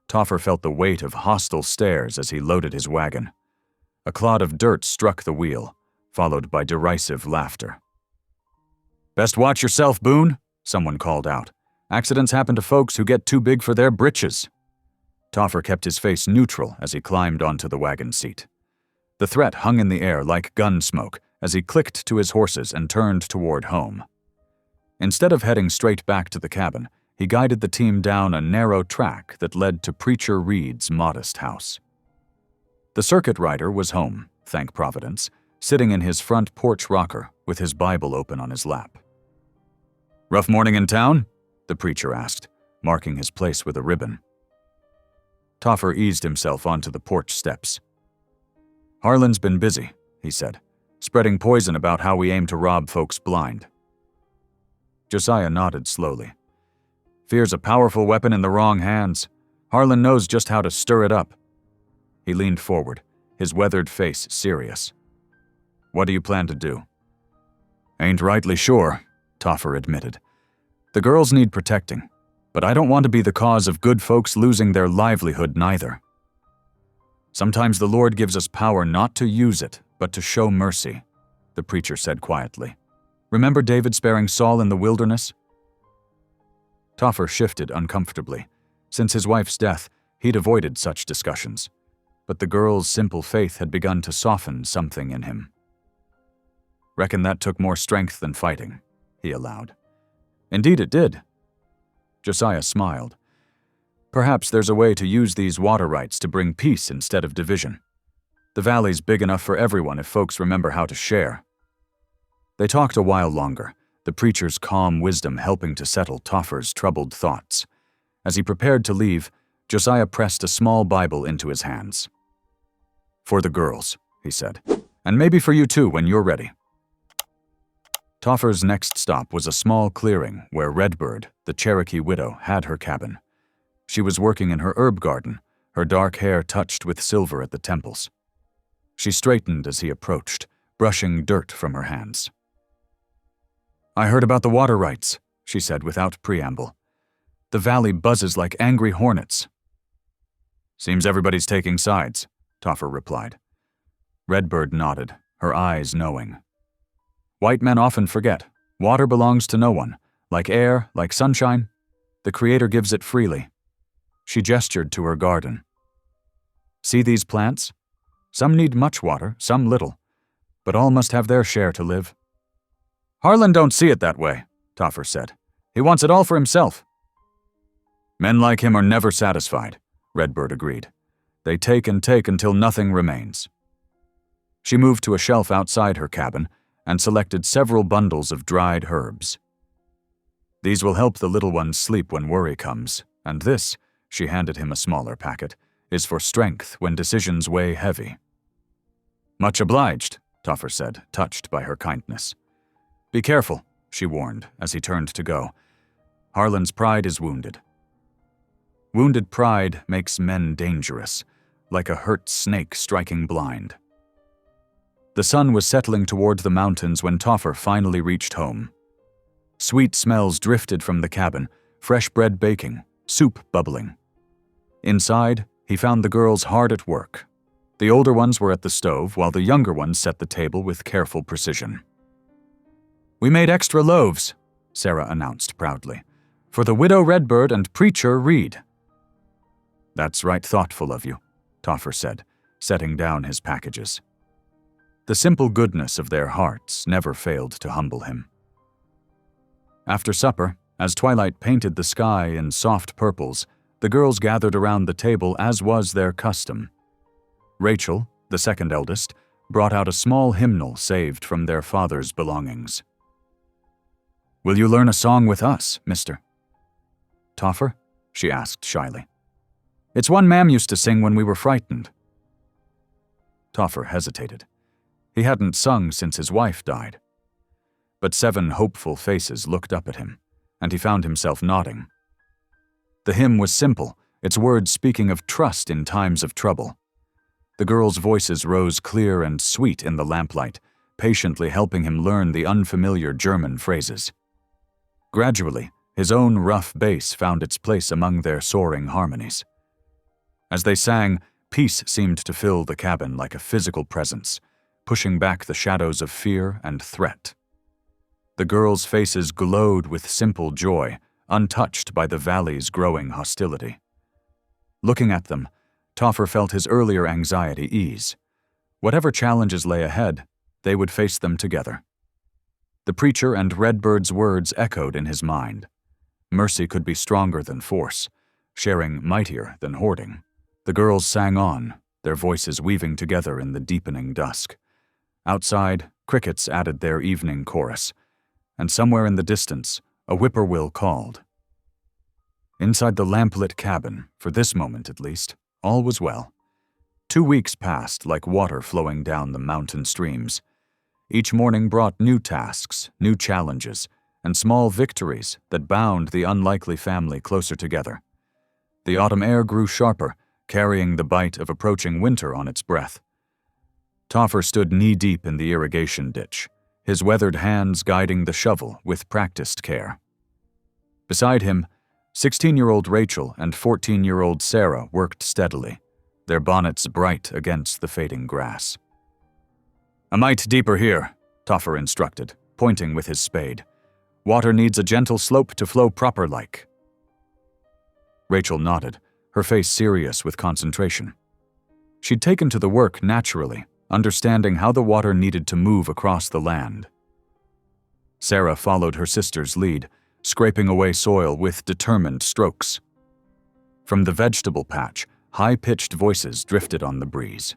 Toffer felt the weight of hostile stares as he loaded his wagon. A clod of dirt struck the wheel, followed by derisive laughter. "Best watch yourself, Boone," someone called out. "Accidents happen to folks who get too big for their britches." Toffer kept his face neutral as he climbed onto the wagon seat. The threat hung in the air like gun smoke as he clicked to his horses and turned toward home. Instead of heading straight back to the cabin, he guided the team down a narrow track that led to Preacher Reed's modest house. The circuit rider was home, thank Providence, sitting in his front porch rocker with his Bible open on his lap. "Rough morning in town?" the preacher asked, marking his place with a ribbon. Toffer eased himself onto the porch steps. "Harlan's been busy," he said, "spreading poison about how we aim to rob folks blind." Josiah nodded slowly. "Fear's a powerful weapon in the wrong hands. Harlan knows just how to stir it up." He leaned forward, his weathered face serious. "What do you plan to do?" "Ain't rightly sure," Toffer admitted. "The girls need protecting, but I don't want to be the cause of good folks losing their livelihood neither. Sometimes the Lord gives us power not to use it, but to show mercy," the preacher said quietly. "Remember David sparing Saul in the wilderness?" Toffer shifted uncomfortably. Since his wife's death, he'd avoided such discussions, but the girl's simple faith had begun to soften something in him. "Reckon that took more strength than fighting," he allowed. "Indeed it did." Josiah smiled. Perhaps there's a way to use these water rights to bring peace instead of division. The valley's big enough for everyone if folks remember how to share. They talked a while longer, the preacher's calm wisdom helping to settle Toffer's troubled thoughts. As he prepared to leave, Josiah pressed a small Bible into his hands. "For the girls," he said, "and maybe for you too when you're ready." Toffer's next stop was a small clearing where Redbird, the Cherokee widow, had her cabin. She was working in her herb garden, her dark hair touched with silver at the temples. She straightened as he approached, brushing dirt from her hands. "I heard about the water rights," she said without preamble. "The valley buzzes like angry hornets." "Seems everybody's taking sides," Toffer replied. Redbird nodded, her eyes knowing. "White men often forget. Water belongs to no one. Like air, like sunshine, the Creator gives it freely." She gestured to her garden. "See these plants? Some need much water, some little, but all must have their share to live." "Harlan don't see it that way," Toffer said. "He wants it all for himself." "Men like him are never satisfied," Redbird agreed. "They take and take until nothing remains." She moved to a shelf outside her cabin and selected several bundles of dried herbs. "These will help the little ones sleep when worry comes, and this," she handed him a smaller packet, "is for strength when decisions weigh heavy." "Much obliged," Toffer said, touched by her kindness. "Be careful," she warned as he turned to go. "Harlan's pride is wounded." Wounded pride makes men dangerous, like a hurt snake striking blind. The sun was settling toward the mountains when Toffer finally reached home. Sweet smells drifted from the cabin, fresh bread baking, soup bubbling. Inside, he found the girls hard at work. The older ones were at the stove, while the younger ones set the table with careful precision. "We made extra loaves," Sarah announced proudly, "for the widow Redbird and preacher Reed." "That's right thoughtful of you," Toffer said, setting down his packages. The simple goodness of their hearts never failed to humble him. After supper, as twilight painted the sky in soft purples, the girls gathered around the table as was their custom. Rachel, the second eldest, brought out a small hymnal saved from their father's belongings. "Will you learn a song with us, mister?" "Toffer?" she asked shyly. "It's one Mam used to sing when we were frightened." Toffer hesitated. He hadn't sung since his wife died. But 7 hopeful faces looked up at him, and he found himself nodding. The hymn was simple, its words speaking of trust in times of trouble. The girls' voices rose clear and sweet in the lamplight, patiently helping him learn the unfamiliar German phrases. Gradually, his own rough bass found its place among their soaring harmonies. As they sang, peace seemed to fill the cabin like a physical presence, pushing back the shadows of fear and threat. The girls' faces glowed with simple joy, untouched by the valley's growing hostility. Looking at them, Toffer felt his earlier anxiety ease. Whatever challenges lay ahead, they would face them together. The preacher and Redbird's words echoed in his mind. Mercy could be stronger than force, sharing mightier than hoarding. The girls sang on, their voices weaving together in the deepening dusk. Outside, crickets added their evening chorus, and somewhere in the distance, a whippoorwill called. Inside the lamplit cabin, for this moment at least, all was well. 2 weeks passed like water flowing down the mountain streams. Each morning brought new tasks, new challenges, and small victories that bound the unlikely family closer together. The autumn air grew sharper, carrying the bite of approaching winter on its breath. Toffer stood knee-deep in the irrigation ditch, his weathered hands guiding the shovel with practiced care. Beside him, 16-year-old Rachel and 14-year-old Sarah worked steadily, their bonnets bright against the fading grass. "A mite deeper here," Toffer instructed, pointing with his spade. "Water needs a gentle slope to flow proper-like." Rachel nodded, her face serious with concentration. She'd taken to the work naturally, understanding how the water needed to move across the land. Sarah followed her sister's lead, scraping away soil with determined strokes. From the vegetable patch, high-pitched voices drifted on the breeze.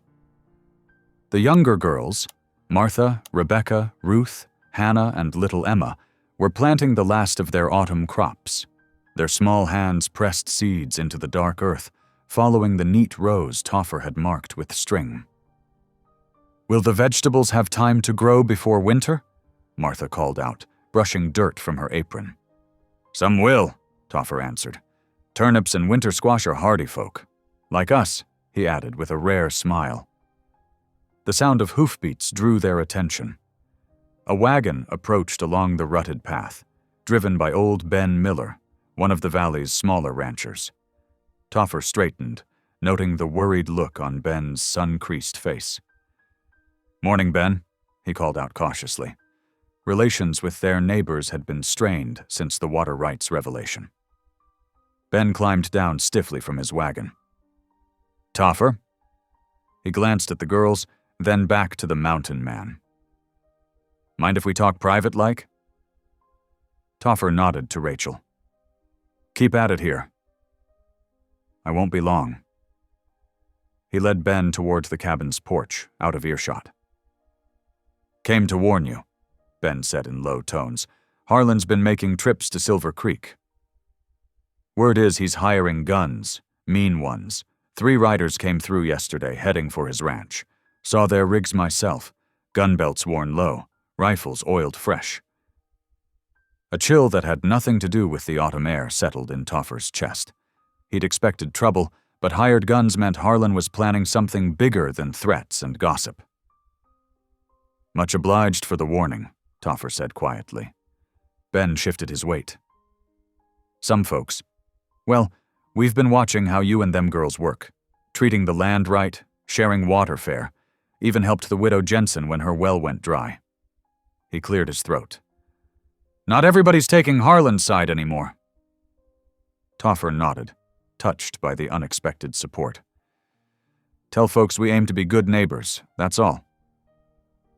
The younger girls, Martha, Rebecca, Ruth, Hannah, and little Emma, were planting the last of their autumn crops. Their small hands pressed seeds into the dark earth, following the neat rows Toffer had marked with string. "Will the vegetables have time to grow before winter?" Martha called out, brushing dirt from her apron. "Some will," Toffer answered. "Turnips and winter squash are hardy folk. Like us," he added with a rare smile. The sound of hoofbeats drew their attention. A wagon approached along the rutted path, driven by old Ben Miller, one of the valley's smaller ranchers. Toffer straightened, noting the worried look on Ben's sun-creased face. "Morning, Ben," he called out cautiously. Relations with their neighbors had been strained since the water rights revelation. Ben climbed down stiffly from his wagon. "Toffer?" He glanced at the girls, then back to the mountain man. "Mind if we talk private-like?" Toffer nodded to Rachel. "Keep at it here." "I won't be long." He led Ben toward the cabin's porch, out of earshot. "Came to warn you," Ben said in low tones. "Harlan's been making trips to Silver Creek. Word is he's hiring guns, mean ones. 3 riders came through yesterday, heading for his ranch. Saw their rigs myself, gun belts worn low, rifles oiled fresh." A chill that had nothing to do with the autumn air settled in Toffer's chest. He'd expected trouble, but hired guns meant Harlan was planning something bigger than threats and gossip. "Much obliged for the warning," Toffer said quietly. Ben shifted his weight. "Some folks. Well, we've been watching how you and them girls work. Treating the land right, sharing water fair, even helped the widow Jensen when her well went dry." He cleared his throat. "Not everybody's taking Harlan's side anymore." Toffer nodded, touched by the unexpected support. "Tell folks we aim to be good neighbors, that's all."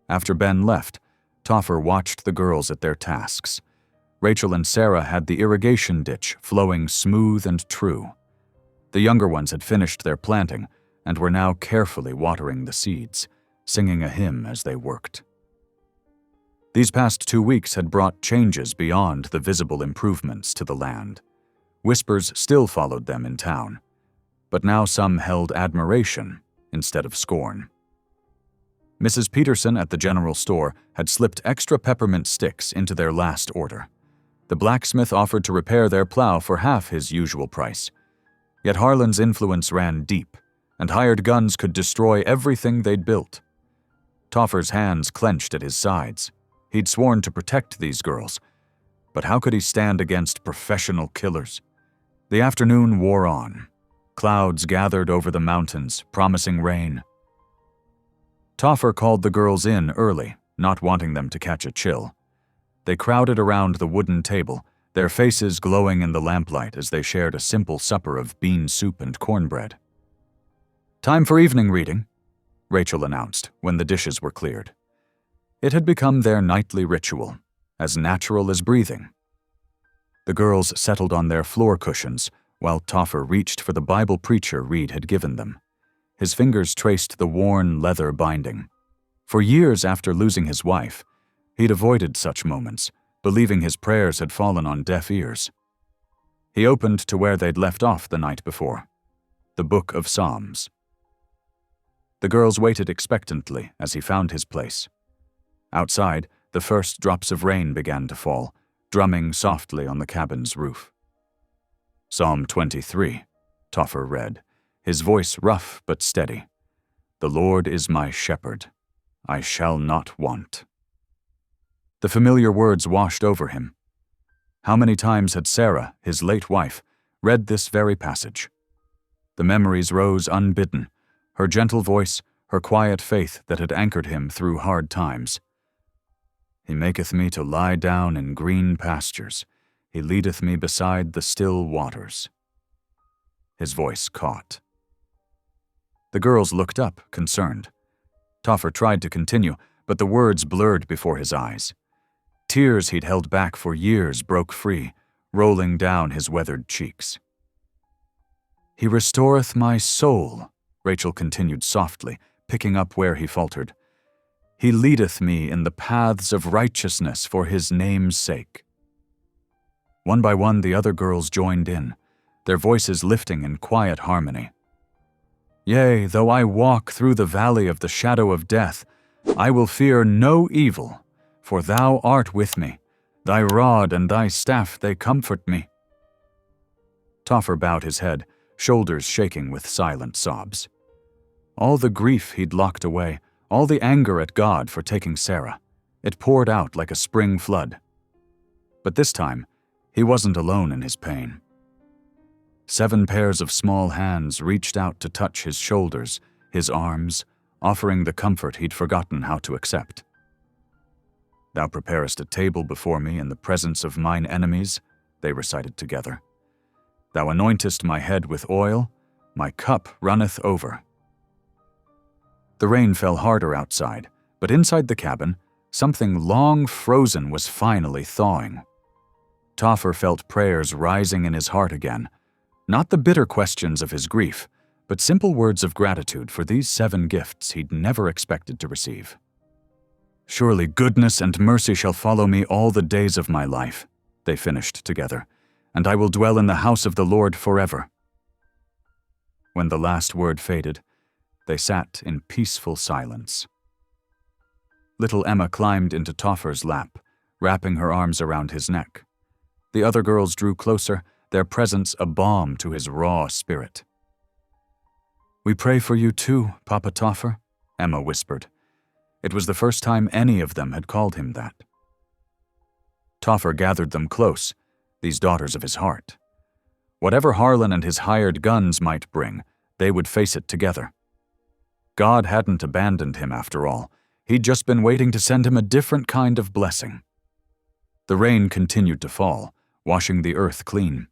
After Ben left, Toffer watched the girls at their tasks. Rachel and Sarah had the irrigation ditch flowing smooth and true. The younger ones had finished their planting and were now carefully watering the seeds, singing a hymn as they worked. These past 2 weeks had brought changes beyond the visible improvements to the land. Whispers still followed them in town, but now some held admiration instead of scorn. Mrs. Peterson at the general store had slipped extra peppermint sticks into their last order. The blacksmith offered to repair their plow for half his usual price. Yet Harlan's influence ran deep, and hired guns could destroy everything they'd built. Toffer's hands clenched at his sides. He'd sworn to protect these girls, but how could he stand against professional killers? The afternoon wore on. Clouds gathered over the mountains, promising rain. Toffer called the girls in early, not wanting them to catch a chill. They crowded around the wooden table, their faces glowing in the lamplight as they shared a simple supper of bean soup and cornbread. "Time for evening reading," Rachel announced when the dishes were cleared. It had become their nightly ritual, as natural as breathing. The girls settled on their floor cushions while Toffer reached for the Bible preacher Reed had given them. His fingers traced the worn leather binding. For years after losing his wife, he'd avoided such moments, believing his prayers had fallen on deaf ears. He opened to where they'd left off the night before, the Book of Psalms. The girls waited expectantly as he found his place. Outside, the first drops of rain began to fall, drumming softly on the cabin's roof. "Psalm 23, Toffer read, his voice rough but steady. "The Lord is my shepherd. I shall not want." The familiar words washed over him. How many times had Sarah, his late wife, read this very passage? The memories rose unbidden, her gentle voice, her quiet faith that had anchored him through hard times. "He maketh me to lie down in green pastures. He leadeth me beside the still waters." His voice caught. The girls looked up, concerned. Toffer tried to continue, but the words blurred before his eyes. Tears he'd held back for years broke free, rolling down his weathered cheeks. "He restoreth my soul," Rachel continued softly, picking up where he faltered. "He leadeth me in the paths of righteousness for his name's sake." One by one, the other girls joined in, their voices lifting in quiet harmony. "Yea, though I walk through the valley of the shadow of death, I will fear no evil, for thou art with me. Thy rod and thy staff, they comfort me." Toffer bowed his head, shoulders shaking with silent sobs. All the grief he'd locked away, all the anger at God for taking Sarah, it poured out like a spring flood. But this time, he wasn't alone in his pain. 7 pairs of small hands reached out to touch his shoulders, his arms, offering the comfort he'd forgotten how to accept. "Thou preparest a table before me in the presence of mine enemies," they recited together. "Thou anointest my head with oil, my cup runneth over." The rain fell harder outside, but inside the cabin, something long frozen was finally thawing. Toffer felt prayers rising in his heart again, not the bitter questions of his grief, but simple words of gratitude for these 7 gifts he'd never expected to receive. "Surely goodness and mercy shall follow me all the days of my life," they finished together, "and I will dwell in the house of the Lord forever." When the last word faded, they sat in peaceful silence. Little Emma climbed into Toffer's lap, wrapping her arms around his neck. The other girls drew closer, their presence a balm to his raw spirit. "We pray for you too, Papa Toffer," Emma whispered. It was the first time any of them had called him that. Toffer gathered them close, these daughters of his heart. Whatever Harlan and his hired guns might bring, they would face it together. God hadn't abandoned him after all. He'd just been waiting to send him a different kind of blessing. The rain continued to fall, washing the earth clean.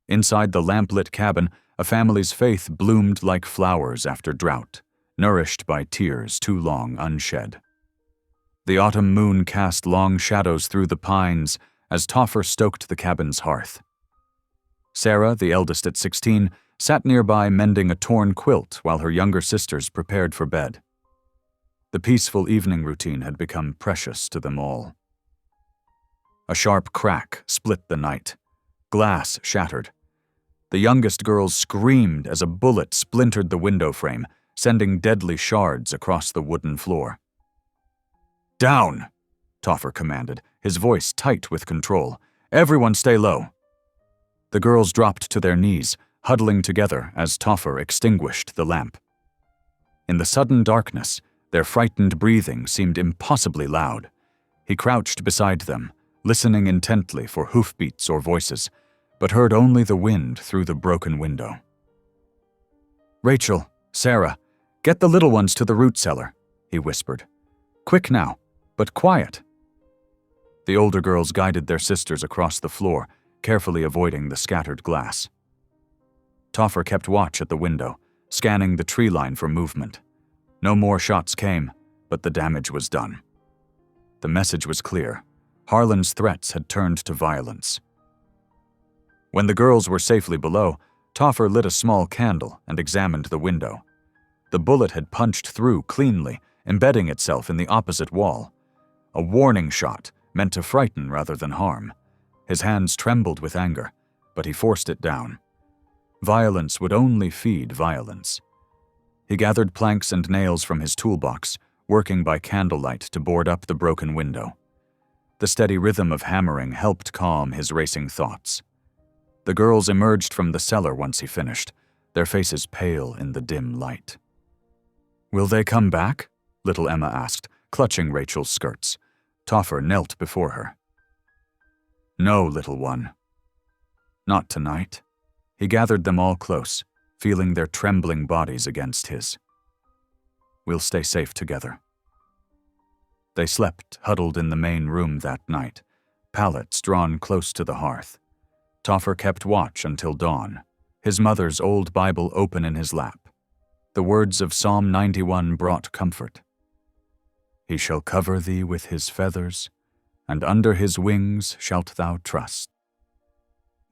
Inside the lamplit cabin, a family's faith bloomed like flowers after drought, nourished by tears too long unshed. The autumn moon cast long shadows through the pines as Toffer stoked the cabin's hearth. Sarah, the eldest at 16, sat nearby mending a torn quilt while her younger sisters prepared for bed. The peaceful evening routine had become precious to them all. A sharp crack split the night. Glass shattered. The youngest girls screamed as a bullet splintered the window frame, sending deadly shards across the wooden floor. "Down!" Toffer commanded, his voice tight with control. "Everyone stay low." The girls dropped to their knees, huddling together as Toffer extinguished the lamp. In the sudden darkness, their frightened breathing seemed impossibly loud. He crouched beside them, listening intently for hoofbeats or voices, but heard only the wind through the broken window. "Rachel, Sarah, get the little ones to the root cellar," he whispered. "Quick now, but quiet." The older girls guided their sisters across the floor, carefully avoiding the scattered glass. Toffer kept watch at the window, scanning the tree line for movement. No more shots came, but the damage was done. The message was clear. Harlan's threats had turned to violence. When the girls were safely below, Toffer lit a small candle and examined the window. The bullet had punched through cleanly, embedding itself in the opposite wall. A warning shot, meant to frighten rather than harm. His hands trembled with anger, but he forced it down. Violence would only feed violence. He gathered planks and nails from his toolbox, working by candlelight to board up the broken window. The steady rhythm of hammering helped calm his racing thoughts. The girls emerged from the cellar once he finished, their faces pale in the dim light. "Will they come back?" little Emma asked, clutching Rachel's skirts. Toffer knelt before her. "No, little one. Not tonight." He gathered them all close, feeling their trembling bodies against his. "We'll stay safe together." They slept huddled in the main room that night, pallets drawn close to the hearth. Toffer kept watch until dawn, his mother's old Bible open in his lap. The words of Psalm 91 brought comfort. "He shall cover thee with his feathers, and under his wings shalt thou trust."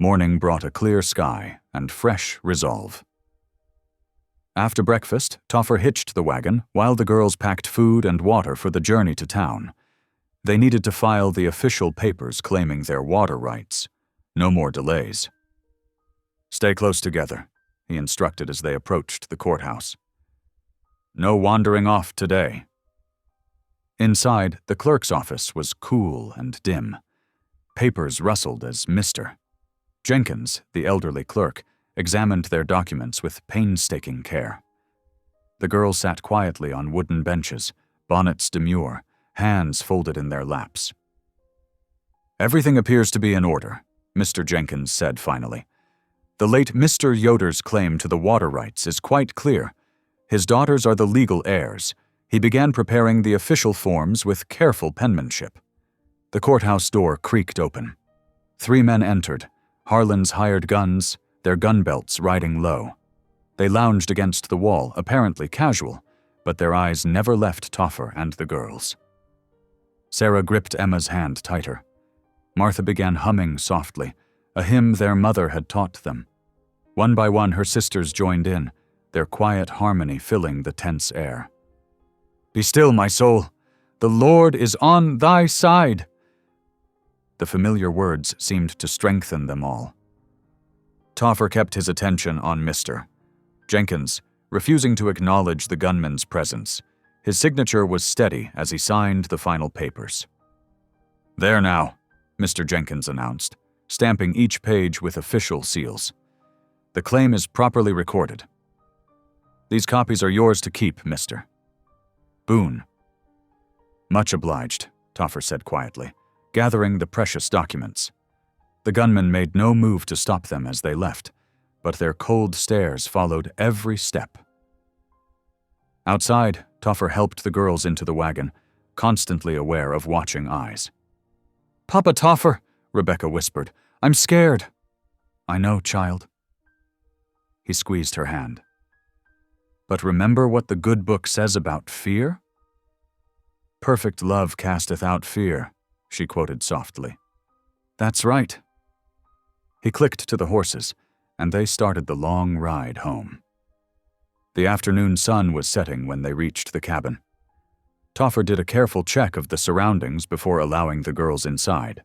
Morning brought a clear sky and fresh resolve. After breakfast, Toffer hitched the wagon while the girls packed food and water for the journey to town. They needed to file the official papers claiming their water rights. No more delays. "Stay close together," he instructed as they approached the courthouse. "No wandering off today." Inside, the clerk's office was cool and dim. Papers rustled as Mr. Jenkins, the elderly clerk, examined their documents with painstaking care. The girls sat quietly on wooden benches, bonnets demure, hands folded in their laps. "Everything appears to be in order," Mr. Jenkins said finally. "The late Mr. Yoder's claim to the water rights is quite clear. His daughters are the legal heirs. He began preparing the official forms with careful penmanship." The courthouse door creaked open. 3 men entered, Harlan's hired guns, their gun belts riding low. They lounged against the wall, apparently casual, but their eyes never left Toffer and the girls. Sarah gripped Emma's hand tighter. Martha began humming softly, a hymn their mother had taught them. One by one, her sisters joined in, their quiet harmony filling the tense air. "Be still, my soul. The Lord is on thy side." The familiar words seemed to strengthen them all. Toffer kept his attention on Mr. Jenkins, refusing to acknowledge the gunman's presence. His signature was steady as he signed the final papers. "There now," Mr. Jenkins announced, stamping each page with official seals. "The claim is properly recorded. These copies are yours to keep, Mr. Boone." "Much obliged," Toffer said quietly, gathering the precious documents. The gunman made no move to stop them as they left, but their cold stares followed every step. Outside, Toffer helped the girls into the wagon, constantly aware of watching eyes. "Papa Toffer," Rebecca whispered, "I'm scared." "I know, child." He squeezed her hand. "But remember what the good book says about fear?" "Perfect love casteth out fear," she quoted softly. "That's right." He clicked to the horses, and they started the long ride home. The afternoon sun was setting when they reached the cabin. Toffer did a careful check of the surroundings before allowing the girls inside.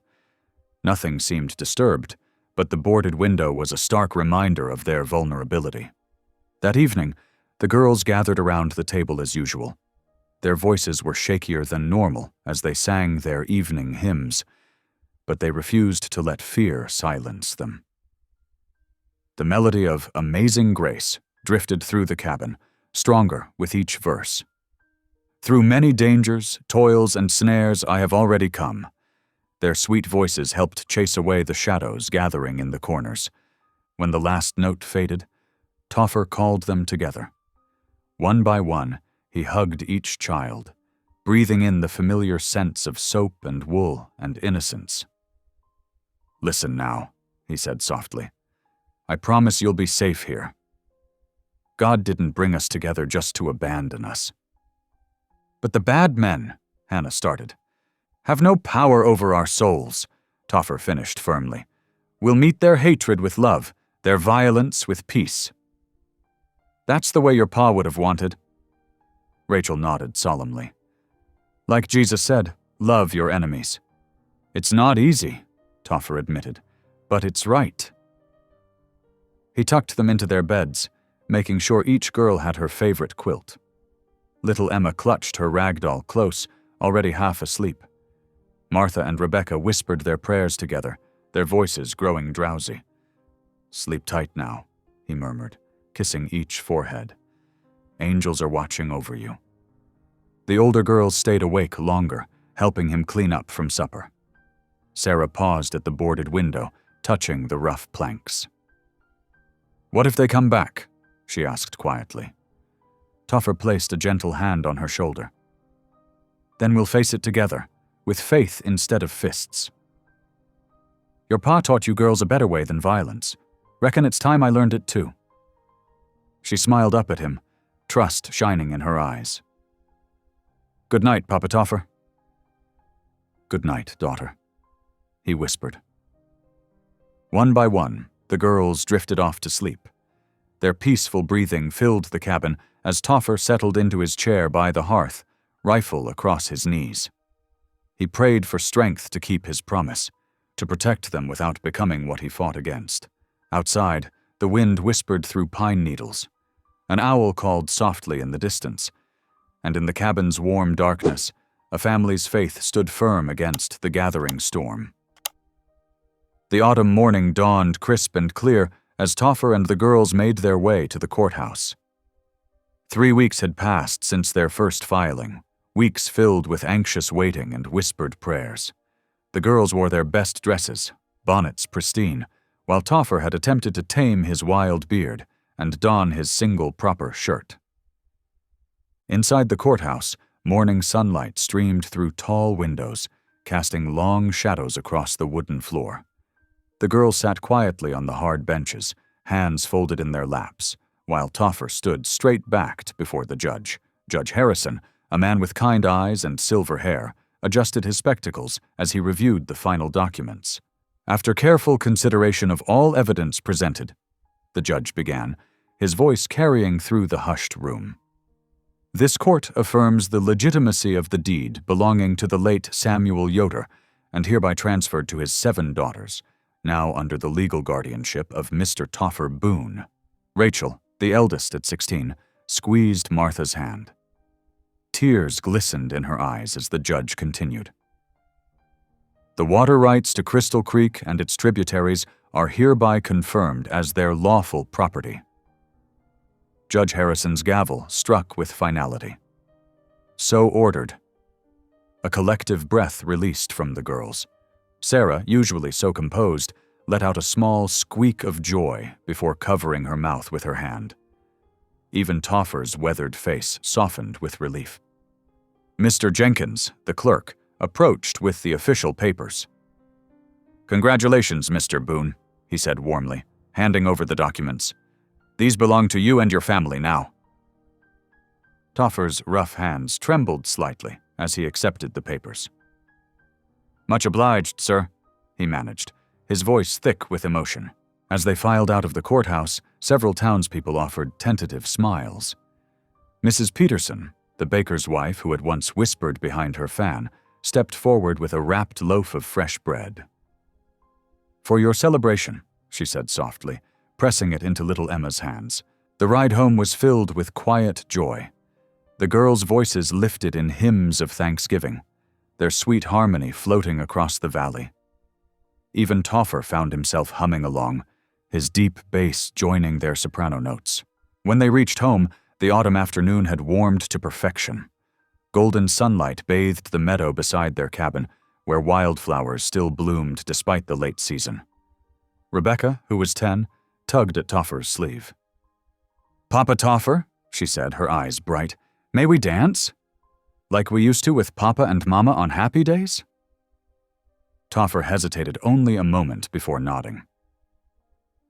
Nothing seemed disturbed, but the boarded window was a stark reminder of their vulnerability. That evening, the girls gathered around the table as usual. Their voices were shakier than normal as they sang their evening hymns, but they refused to let fear silence them. The melody of Amazing Grace drifted through the cabin, stronger with each verse. "Through many dangers, toils, and snares I have already come." Their sweet voices helped chase away the shadows gathering in the corners. When the last note faded, Toffer called them together. One by one, he hugged each child, breathing in the familiar scents of soap and wool and innocence. "Listen now," he said softly. "I promise you'll be safe here. God didn't bring us together just to abandon us." "But the bad men," Hannah started, "have no power over our souls," Toffer finished firmly. "We'll meet their hatred with love, their violence with peace." "That's the way your pa would have wanted." Rachel nodded solemnly. "Like Jesus said, love your enemies." "It's not easy," Toffer admitted, "but it's right." He tucked them into their beds, making sure each girl had her favorite quilt. Little Emma clutched her rag doll close, already half asleep. Martha and Rebecca whispered their prayers together, their voices growing drowsy. "Sleep tight now," he murmured, kissing each forehead. "Angels are watching over you." The older girls stayed awake longer, helping him clean up from supper. Sarah paused at the boarded window, touching the rough planks. "What if they come back?" she asked quietly. Toffer placed a gentle hand on her shoulder. "Then we'll face it together, with faith instead of fists." "Your pa taught you girls a better way than violence. Reckon it's time I learned it too." She smiled up at him, trust shining in her eyes. "Good night, Papa Toffer." "Good night, daughter," he whispered. One by one, the girls drifted off to sleep. Their peaceful breathing filled the cabin as Toffer settled into his chair by the hearth, rifle across his knees. He prayed for strength to keep his promise, to protect them without becoming what he fought against. Outside, the wind whispered through pine needles. An owl called softly in the distance, and in the cabin's warm darkness, a family's faith stood firm against the gathering storm. The autumn morning dawned crisp and clear as Toffer and the girls made their way to the courthouse. 3 weeks had passed since their first filing, weeks filled with anxious waiting and whispered prayers. The girls wore their best dresses, bonnets pristine, while Toffer had attempted to tame his wild beard and don his single proper shirt. Inside the courthouse, morning sunlight streamed through tall windows, casting long shadows across the wooden floor. The girls sat quietly on the hard benches, hands folded in their laps, while Toffer stood straight-backed before the judge. Judge Harrison, a man with kind eyes and silver hair, adjusted his spectacles as he reviewed the final documents. After careful consideration of all evidence presented, the judge began, his voice carrying through the hushed room. This court affirms the legitimacy of the deed belonging to the late Samuel Yoder, and hereby transferred to his 7 daughters, now under the legal guardianship of Mr. Toffer Boone. Rachel, the eldest at 16, squeezed Martha's hand. Tears glistened in her eyes as the judge continued. The water rights to Crystal Creek and its tributaries are hereby confirmed as their lawful property. Judge Harrison's gavel struck with finality. So ordered. A collective breath released from the girls. Sarah, usually so composed, let out a small squeak of joy before covering her mouth with her hand. Even Toffer's weathered face softened with relief. Mr. Jenkins, the clerk, approached with the official papers. "Congratulations, Mr. Boone," he said warmly, handing over the documents. "These belong to you and your family now." Toffer's rough hands trembled slightly as he accepted the papers. "Much obliged, sir," he managed, his voice thick with emotion. As they filed out of the courthouse, several townspeople offered tentative smiles. Mrs. Peterson, the baker's wife who had once whispered behind her fan, stepped forward with a wrapped loaf of fresh bread. "For your celebration," she said softly, pressing it into little Emma's hands. The ride home was filled with quiet joy. The girls' voices lifted in hymns of thanksgiving, their sweet harmony floating across the valley. Even Toffer found himself humming along, his deep bass joining their soprano notes. When they reached home, the autumn afternoon had warmed to perfection. Golden sunlight bathed the meadow beside their cabin, where wildflowers still bloomed despite the late season. Rebecca, who was 10, tugged at Toffer's sleeve. "Papa Toffer," she said, her eyes bright, "may we dance? Like we used to with Papa and Mama on happy days?" Toffer hesitated only a moment before nodding.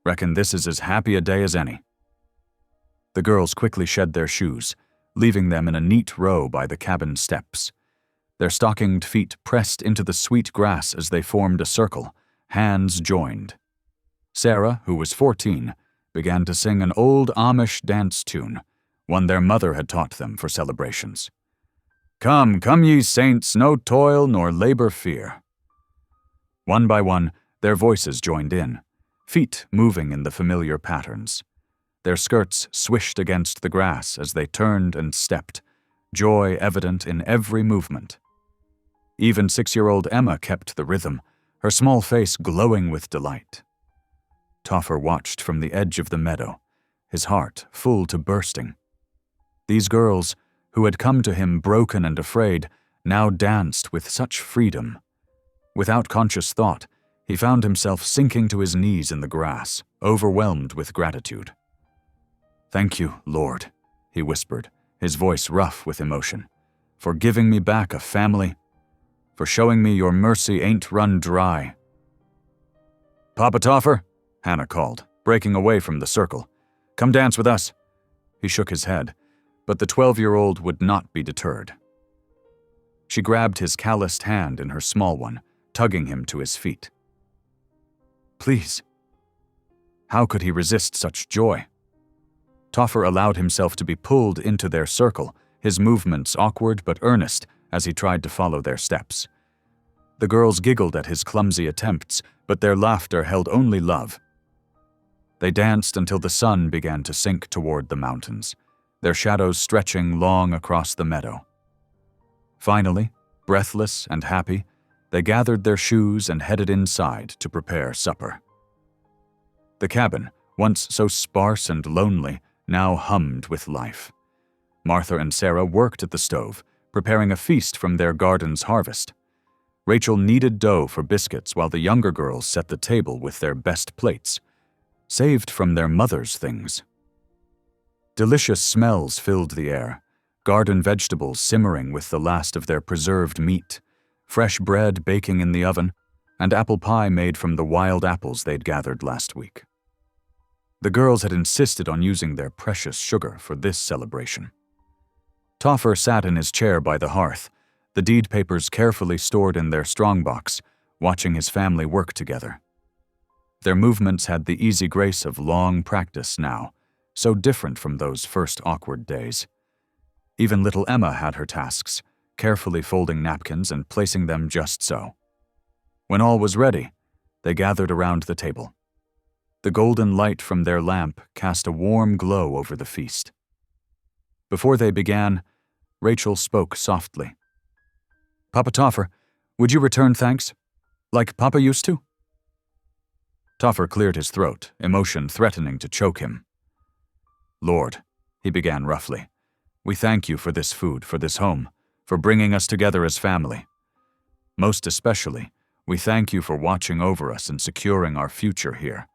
"Reckon this is as happy a day as any." The girls quickly shed their shoes, leaving them in a neat row by the cabin steps. Their stockinged feet pressed into the sweet grass as they formed a circle, hands joined. Sarah, who was 14, began to sing an old Amish dance tune, one their mother had taught them for celebrations. "Come, come ye saints, no toil nor labor fear." One by one, their voices joined in, feet moving in the familiar patterns. Their skirts swished against the grass as they turned and stepped, joy evident in every movement. Even 6-year-old Emma kept the rhythm, her small face glowing with delight. Toffer watched from the edge of the meadow, his heart full to bursting. These girls, who had come to him broken and afraid, now danced with such freedom. Without conscious thought, he found himself sinking to his knees in the grass, overwhelmed with gratitude. "Thank you, Lord," he whispered, his voice rough with emotion, "for giving me back a family, for showing me your mercy ain't run dry." "Papa Toffer," Hannah called, breaking away from the circle. "Come dance with us." He shook his head, but the 12-year-old would not be deterred. She grabbed his calloused hand in her small one, tugging him to his feet. "Please," How could he resist such joy? Toffer allowed himself to be pulled into their circle, his movements awkward but earnest as he tried to follow their steps. The girls giggled at his clumsy attempts, but their laughter held only love. They danced until the sun began to sink toward the mountains, their shadows stretching long across the meadow. Finally, breathless and happy, they gathered their shoes and headed inside to prepare supper. The cabin, once so sparse and lonely, now hummed with life. Martha and Sarah worked at the stove, preparing a feast from their garden's harvest. Rachel kneaded dough for biscuits while the younger girls set the table with their best plates, saved from their mother's things. Delicious smells filled the air, garden vegetables simmering with the last of their preserved meat, fresh bread baking in the oven, and apple pie made from the wild apples they'd gathered last week. The girls had insisted on using their precious sugar for this celebration. Toffer sat in his chair by the hearth, the deed papers carefully stored in their strongbox, watching his family work together. Their movements had the easy grace of long practice now, so different from those first awkward days. Even little Emma had her tasks, carefully folding napkins and placing them just so. When all was ready, they gathered around the table. The golden light from their lamp cast a warm glow over the feast. Before they began, Rachel spoke softly. "Papa Toffer, would you return thanks? Like Papa used to?" Toffer cleared his throat, emotion threatening to choke him. "Lord," he began roughly, "we thank you for this food, for this home, for bringing us together as family. Most especially, we thank you for watching over us and securing our future here.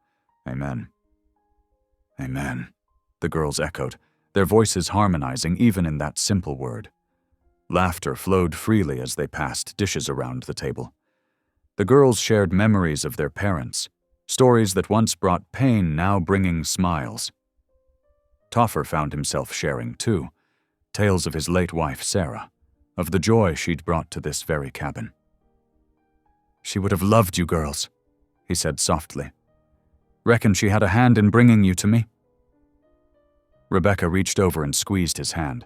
Amen." "Amen," the girls echoed, their voices harmonizing even in that simple word. Laughter flowed freely as they passed dishes around the table. The girls shared memories of their parents, stories that once brought pain now bringing smiles. Toffer found himself sharing, too, tales of his late wife, Sarah, of the joy she'd brought to this very cabin. "She would have loved you girls," he said softly. "Reckon she had a hand in bringing you to me." Rebecca reached over and squeezed his hand.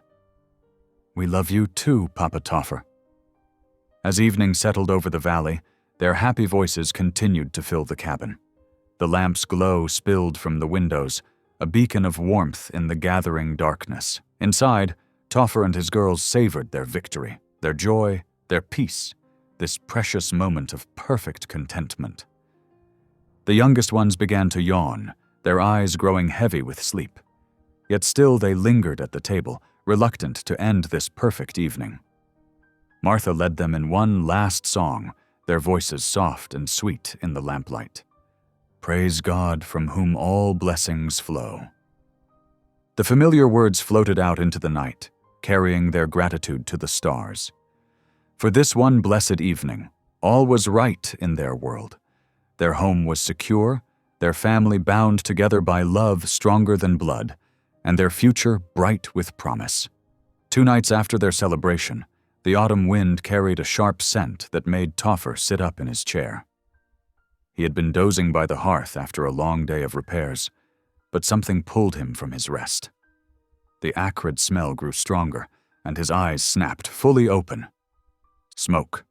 "We love you too, Papa Toffer." As evening settled over the valley, their happy voices continued to fill the cabin. The lamp's glow spilled from the windows, a beacon of warmth in the gathering darkness. Inside, Toffer and his girls savored their victory, their joy, their peace, this precious moment of perfect contentment. The youngest ones began to yawn, their eyes growing heavy with sleep. Yet still they lingered at the table, reluctant to end this perfect evening. Martha led them in one last song, their voices soft and sweet in the lamplight. "Praise God from whom all blessings flow." The familiar words floated out into the night, carrying their gratitude to the stars. For this one blessed evening, all was right in their world. Their home was secure, their family bound together by love stronger than blood, and their future bright with promise. 2 nights after their celebration, the autumn wind carried a sharp scent that made Toffer sit up in his chair. He had been dozing by the hearth after a long day of repairs, but something pulled him from his rest. The acrid smell grew stronger, and his eyes snapped fully open. Smoke.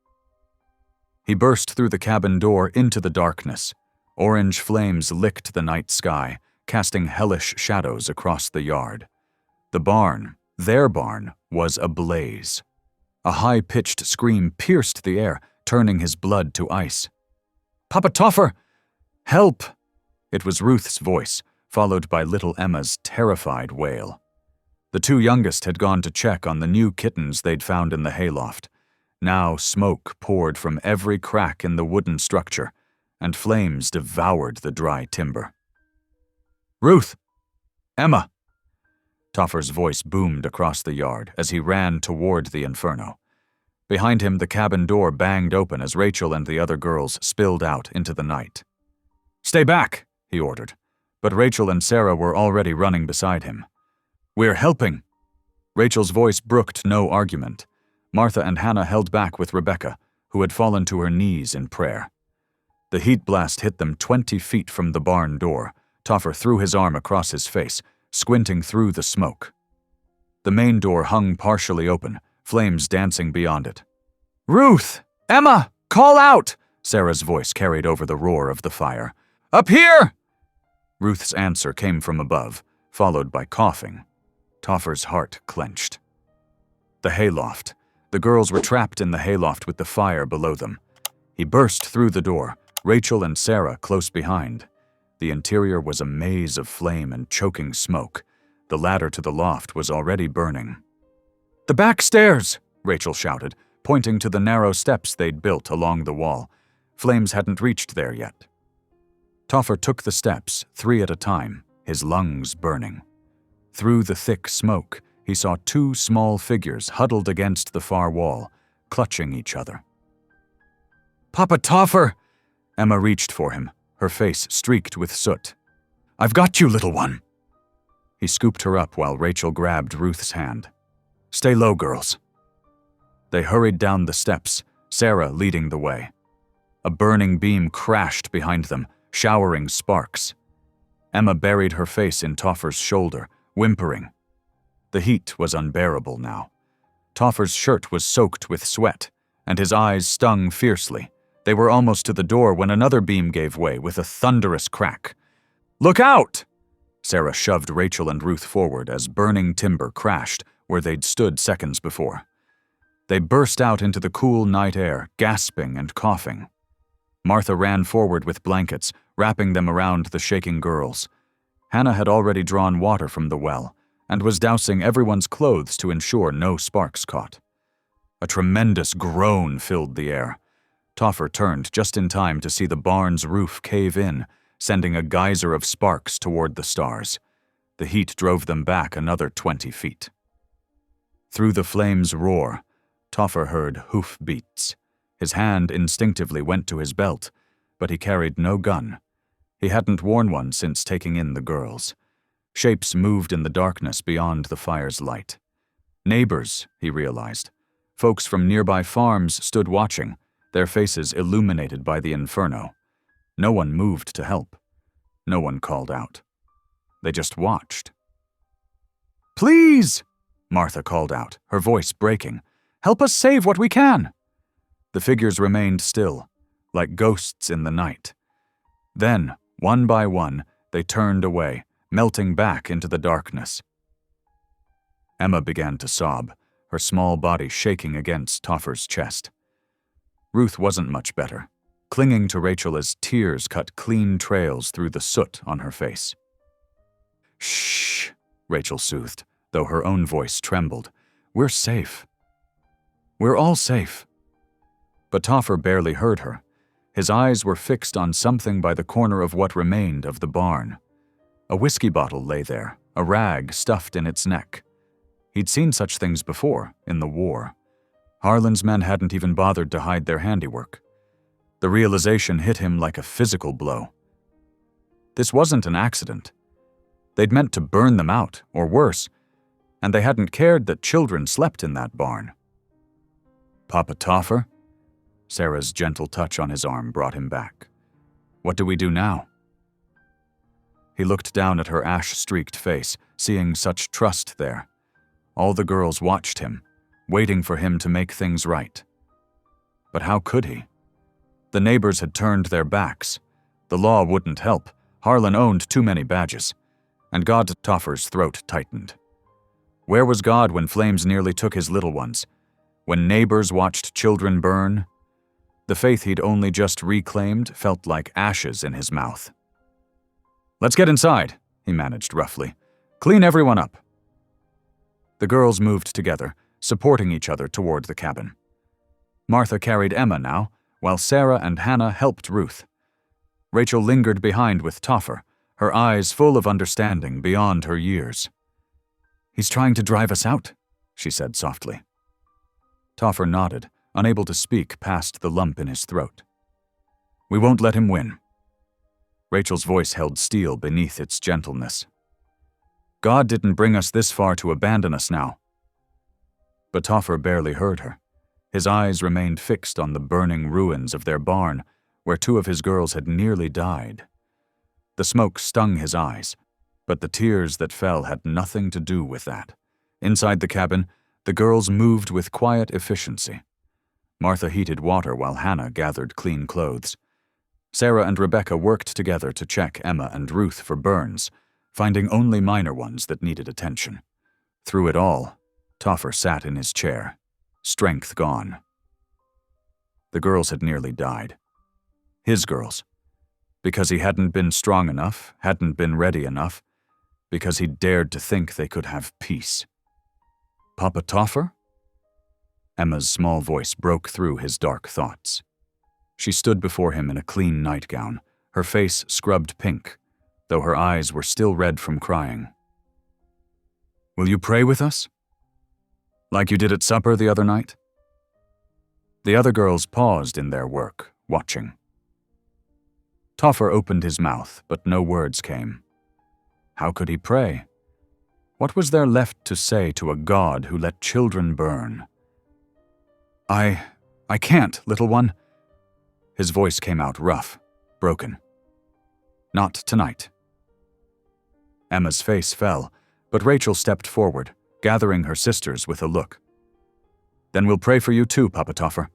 He burst through the cabin door into the darkness. Orange flames licked the night sky, casting hellish shadows across the yard. The barn, their barn, was ablaze. A high-pitched scream pierced the air, turning his blood to ice. "Papa Toffer! Help!" It was Ruth's voice, followed by little Emma's terrified wail. The 2 youngest had gone to check on the new kittens they'd found in the hayloft. Now smoke poured from every crack in the wooden structure, and flames devoured the dry timber. "Ruth! Emma!" Toffer's voice boomed across the yard as he ran toward the inferno. Behind him, the cabin door banged open as Rachel and the other girls spilled out into the night. "Stay back," he ordered, but Rachel and Sarah were already running beside him. "We're helping." Rachel's voice brooked no argument. Martha and Hannah held back with Rebecca, who had fallen to her knees in prayer. The heat blast hit them 20 feet from the barn door, Toffer threw his arm across his face, squinting through the smoke. The main door hung partially open, flames dancing beyond it. "Ruth! Emma! Call out!" Sarah's voice carried over the roar of the fire. "Up here!" Ruth's answer came from above, followed by coughing. Toffer's heart clenched. The hayloft. The girls were trapped in the hayloft with the fire below them. He burst through the door, Rachel and Sarah close behind. The interior was a maze of flame and choking smoke. The ladder to the loft was already burning. "The back stairs!" Rachel shouted, pointing to the narrow steps they'd built along the wall. Flames hadn't reached there yet. Toffer took the steps, 3 at a time, his lungs burning. Through the thick smoke, he saw 2 small figures huddled against the far wall, clutching each other. "Papa Toffer!" Emma reached for him, her face streaked with soot. "I've got you, little one." He scooped her up while Rachel grabbed Ruth's hand. "Stay low, girls." They hurried down the steps, Sarah leading the way. A burning beam crashed behind them, showering sparks. Emma buried her face in Toffer's shoulder, whimpering. The heat was unbearable now. Toffer's shirt was soaked with sweat, and his eyes stung fiercely. They were almost to the door when another beam gave way with a thunderous crack. "Look out!" Sarah shoved Rachel and Ruth forward as burning timber crashed where they'd stood seconds before. They burst out into the cool night air, gasping and coughing. Martha ran forward with blankets, wrapping them around the shaking girls. Hannah had already drawn water from the well and was dousing everyone's clothes to ensure no sparks caught. A tremendous groan filled the air. Toffer turned just in time to see the barn's roof cave in, sending a geyser of sparks toward the stars. The heat drove them back another 20 feet. Through the flames' roar, Toffer heard hoof beats. His hand instinctively went to his belt, but he carried no gun. He hadn't worn one since taking in the girls. Shapes moved in the darkness beyond the fire's light. Neighbors, he realized. Folks from nearby farms stood watching, their faces illuminated by the inferno. No one moved to help. No one called out. They just watched. "Please!" Martha called out, her voice breaking. "Help us save what we can!" The figures remained still, like ghosts in the night. Then, one by one, they turned away, melting back into the darkness. Emma began to sob, her small body shaking against Toffer's chest. Ruth wasn't much better, clinging to Rachel as tears cut clean trails through the soot on her face. "Shh," Rachel soothed, though her own voice trembled. "We're safe. We're all safe." But Toffer barely heard her. His eyes were fixed on something by the corner of what remained of the barn. A whiskey bottle lay there, a rag stuffed in its neck. He'd seen such things before, in the war. Harlan's men hadn't even bothered to hide their handiwork. The realization hit him like a physical blow. This wasn't an accident. They'd meant to burn them out, or worse, and they hadn't cared that children slept in that barn. "Papa Toffer?" Sarah's gentle touch on his arm brought him back. "What do we do now?" He looked down at her ash-streaked face, seeing such trust there. All the girls watched him, waiting for him to make things right. But how could he? The neighbors had turned their backs. The law wouldn't help. Harlan owned too many badges. And Toffer's throat tightened. Where was God when flames nearly took his little ones? When neighbors watched children burn? The faith he'd only just reclaimed felt like ashes in his mouth. "Let's get inside," he managed roughly. "Clean everyone up." The girls moved together, supporting each other toward the cabin. Martha carried Emma now, while Sarah and Hannah helped Ruth. Rachel lingered behind with Toffer, her eyes full of understanding beyond her years. "He's trying to drive us out," she said softly. Toffer nodded, unable to speak past the lump in his throat. "We won't let him win." Rachel's voice held steel beneath its gentleness. "God didn't bring us this far to abandon us now." But Toffer barely heard her. His eyes remained fixed on the burning ruins of their barn, where 2 of his girls had nearly died. The smoke stung his eyes, but the tears that fell had nothing to do with that. Inside the cabin, the girls moved with quiet efficiency. Martha heated water while Hannah gathered clean clothes. Sarah and Rebecca worked together to check Emma and Ruth for burns, finding only minor ones that needed attention. Through it all, Toffer sat in his chair, strength gone. The girls had nearly died. His girls. Because he hadn't been strong enough, hadn't been ready enough, because he dared to think they could have peace. Papa Toffer? Emma's small voice broke through his dark thoughts. She stood before him in a clean nightgown, her face scrubbed pink, though her eyes were still red from crying. Will you pray with us? Like you did at supper the other night? The other girls paused in their work, watching. Toffer opened his mouth, but no words came. How could he pray? What was there left to say to a god who let children burn? I can't, little one. His voice came out rough, broken. Not tonight. Emma's face fell, but Rachel stepped forward, gathering her sisters with a look. Then we'll pray for you too, Papa Toffer.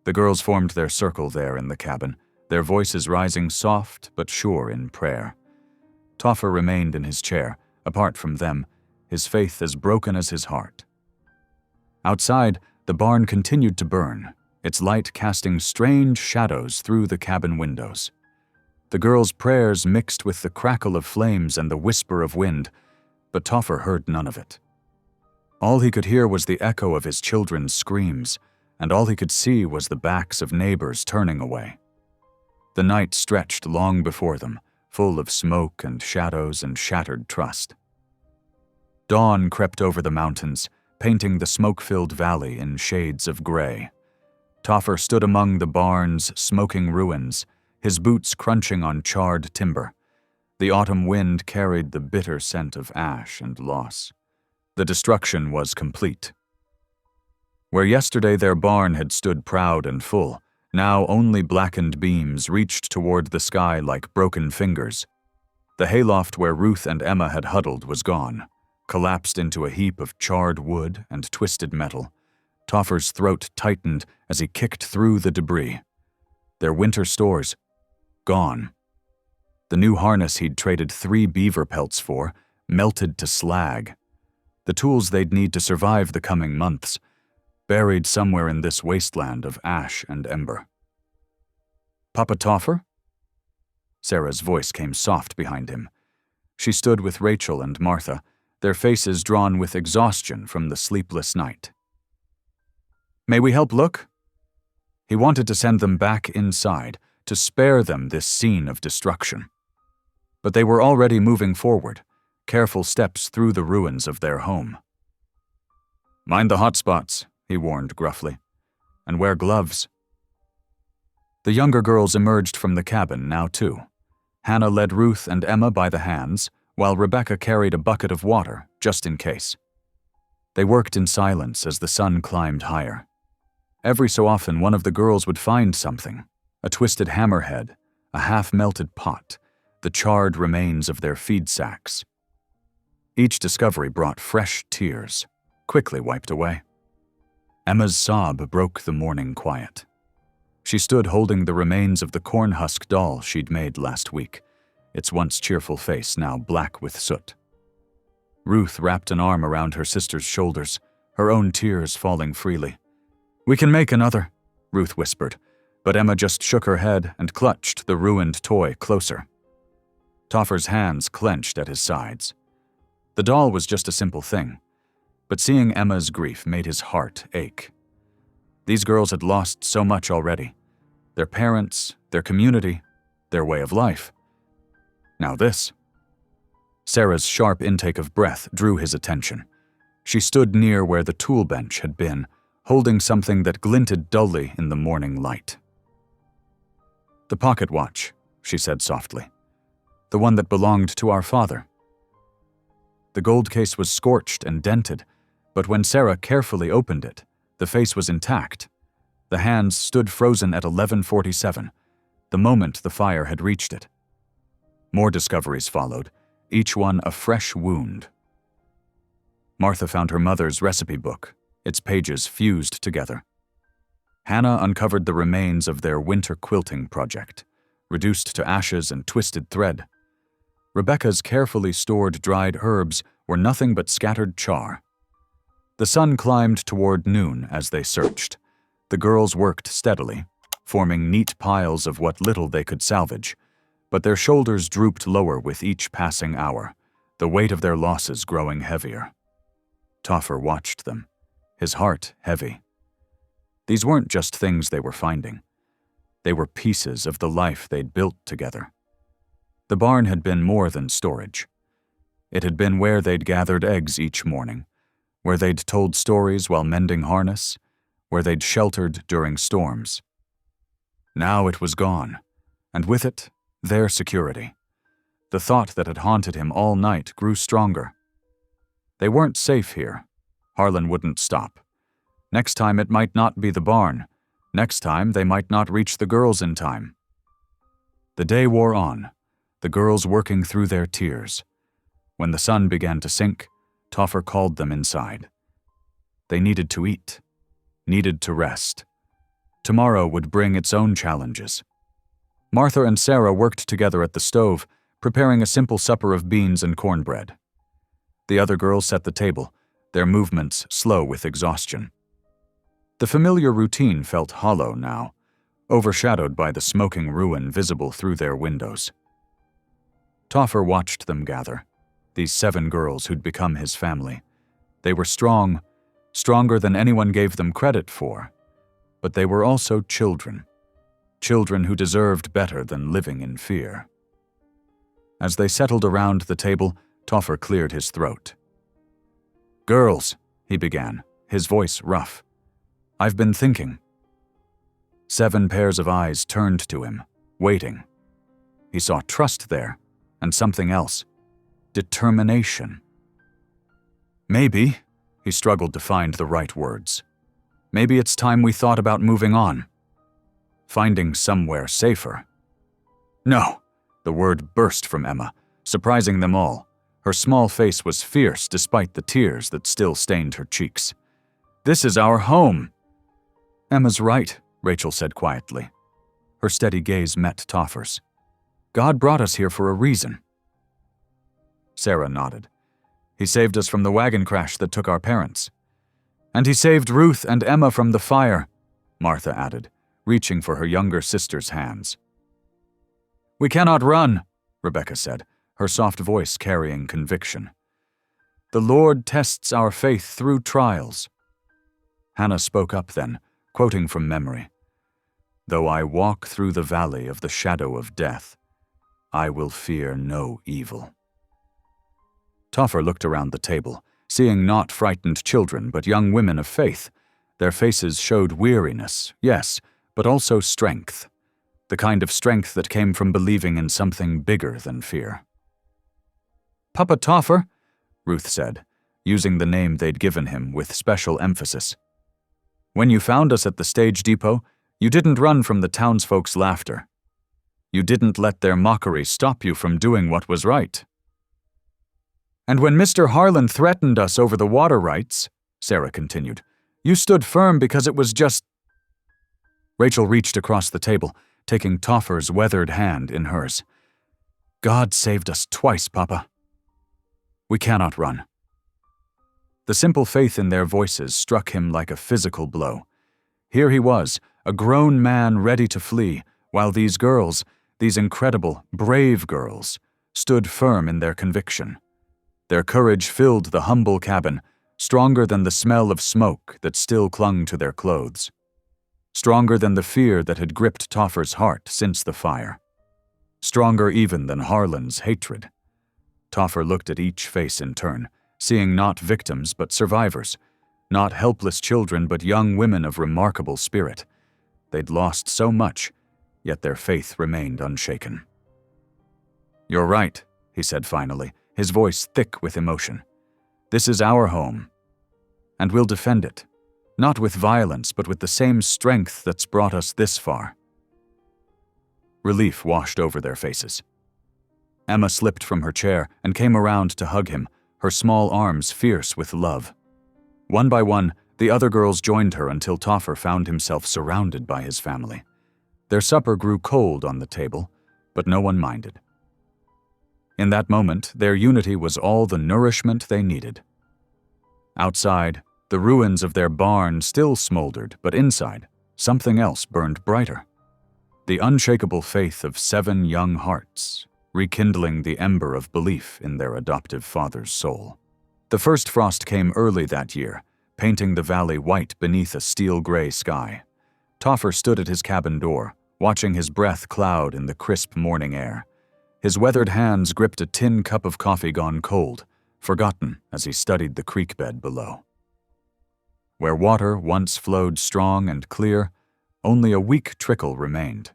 The girls formed their circle there in the cabin, their voices rising soft but sure in prayer. Toffer remained in his chair, apart from them, his faith as broken as his heart. Outside, the barn continued to burn, its light casting strange shadows through the cabin windows. The girls' prayers mixed with the crackle of flames and the whisper of wind, but Toffer heard none of it. All he could hear was the echo of his children's screams, and all he could see was the backs of neighbors turning away. The night stretched long before them, full of smoke and shadows and shattered trust. Dawn crept over the mountains, painting the smoke-filled valley in shades of gray. Toffer stood among the barn's smoking ruins, his boots crunching on charred timber. The autumn wind carried the bitter scent of ash and loss. The destruction was complete. Where yesterday their barn had stood proud and full, now only blackened beams reached toward the sky like broken fingers. The hayloft where Ruth and Emma had huddled was gone, collapsed into a heap of charred wood and twisted metal. Toffer's throat tightened as he kicked through the debris. Their winter stores, gone. The new harness he'd traded 3 beaver pelts for, melted to slag. The tools they'd need to survive the coming months, buried somewhere in this wasteland of ash and ember. Papa Toffer? Sarah's voice came soft behind him. She stood with Rachel and Martha, their faces drawn with exhaustion from the sleepless night. May we help look? He wanted to send them back inside, to spare them this scene of destruction. But they were already moving forward, careful steps through the ruins of their home. Mind the hot spots, he warned gruffly, and wear gloves. The younger girls emerged from the cabin now too. Hannah led Ruth and Emma by the hands, while Rebecca carried a bucket of water, just in case. They worked in silence as the sun climbed higher. Every so often one of the girls would find something, a twisted hammerhead, a half-melted pot, the charred remains of their feed sacks. Each discovery brought fresh tears, quickly wiped away. Emma's sob broke the morning quiet. She stood holding the remains of the corn-husk doll she'd made last week, its once cheerful face now black with soot. Ruth wrapped an arm around her sister's shoulders, her own tears falling freely. We can make another, Ruth whispered, but Emma just shook her head and clutched the ruined toy closer. Toffer's hands clenched at his sides. The doll was just a simple thing, but seeing Emma's grief made his heart ache. These girls had lost so much already. Their parents, their community, their way of life. Now this. Sarah's sharp intake of breath drew his attention. She stood near where the tool bench had been, holding something that glinted dully in the morning light. The pocket watch, she said softly. The one that belonged to our father. The gold case was scorched and dented, but when Sarah carefully opened it, the face was intact. The hands stood frozen at 11:47, the moment the fire had reached it. More discoveries followed, each one a fresh wound. Martha found her mother's recipe book, its pages fused together. Hannah uncovered the remains of their winter quilting project, reduced to ashes and twisted thread. Rebecca's carefully stored dried herbs were nothing but scattered char. The sun climbed toward noon as they searched. The girls worked steadily, forming neat piles of what little they could salvage, but their shoulders drooped lower with each passing hour, the weight of their losses growing heavier. Toffer watched them, his heart heavy. These weren't just things they were finding. They were pieces of the life they'd built together. The barn had been more than storage. It had been where they'd gathered eggs each morning, where they'd told stories while mending harness, where they'd sheltered during storms. Now it was gone, and with it, their security. The thought that had haunted him all night grew stronger. They weren't safe here. Harlan wouldn't stop. Next time it might not be the barn. Next time they might not reach the girls in time. The day wore on, the girls working through their tears. When the sun began to sink, Toffer called them inside. They needed to eat, needed to rest. Tomorrow would bring its own challenges. Martha and Sarah worked together at the stove, preparing a simple supper of beans and cornbread. The other girls set the table, their movements slow with exhaustion. The familiar routine felt hollow now, overshadowed by the smoking ruin visible through their windows. Toffer watched them gather, these 7 girls who'd become his family. They were strong, stronger than anyone gave them credit for, but they were also children. Children who deserved better than living in fear. As they settled around the table, Toffer cleared his throat. "Girls," he began, his voice rough. "I've been thinking." 7 pairs of eyes turned to him, waiting. He saw trust there, and something else. Determination. "Maybe," he struggled to find the right words. "Maybe it's time we thought about moving on. Finding somewhere safer." "No," the word burst from Emma, surprising them all. Her small face was fierce despite the tears that still stained her cheeks. "This is our home." "Emma's right," Rachel said quietly. Her steady gaze met Toffer's. "God brought us here for a reason." Sarah nodded. "He saved us from the wagon crash that took our parents." "And he saved Ruth and Emma from the fire," Martha added, reaching for her younger sister's hands. "We cannot run," Rebecca said, her soft voice carrying conviction. "The Lord tests our faith through trials." Hannah spoke up then, quoting from memory. "Though I walk through the valley of the shadow of death, I will fear no evil." Toffer looked around the table, seeing not frightened children but young women of faith. Their faces showed weariness, yes, but also strength. The kind of strength that came from believing in something bigger than fear. "Papa Toffer," Ruth said, using the name they'd given him with special emphasis. "When you found us at the stage depot, you didn't run from the townsfolk's laughter. You didn't let their mockery stop you from doing what was right. And when Mr. Harlan threatened us over the water rights," Sarah continued, "you stood firm because it was just—" Rachel reached across the table, taking Toffer's weathered hand in hers. "God saved us twice, Papa. We cannot run." The simple faith in their voices struck him like a physical blow. Here he was, a grown man ready to flee, while these girls, these incredible, brave girls, stood firm in their conviction. Their courage filled the humble cabin, stronger than the smell of smoke that still clung to their clothes. Stronger than the fear that had gripped Toffer's heart since the fire. Stronger even than Harlan's hatred. Toffer looked at each face in turn, seeing not victims but survivors, not helpless children but young women of remarkable spirit. They'd lost so much, yet their faith remained unshaken. "You're right," he said finally, his voice thick with emotion. "This is our home, and we'll defend it, not with violence but with the same strength that's brought us this far." Relief washed over their faces. Emma slipped from her chair and came around to hug him, her small arms fierce with love. One by one, the other girls joined her until Toffer found himself surrounded by his family. Their supper grew cold on the table, but no one minded. In that moment, their unity was all the nourishment they needed. Outside, the ruins of their barn still smoldered, but inside, something else burned brighter. The unshakable faith of 7 young hearts, rekindling the ember of belief in their adoptive father's soul. The first frost came early that year, painting the valley white beneath a steel-gray sky. Toffer stood at his cabin door, watching his breath cloud in the crisp morning air. His weathered hands gripped a tin cup of coffee gone cold, forgotten as he studied the creek bed below. Where water once flowed strong and clear, only a weak trickle remained.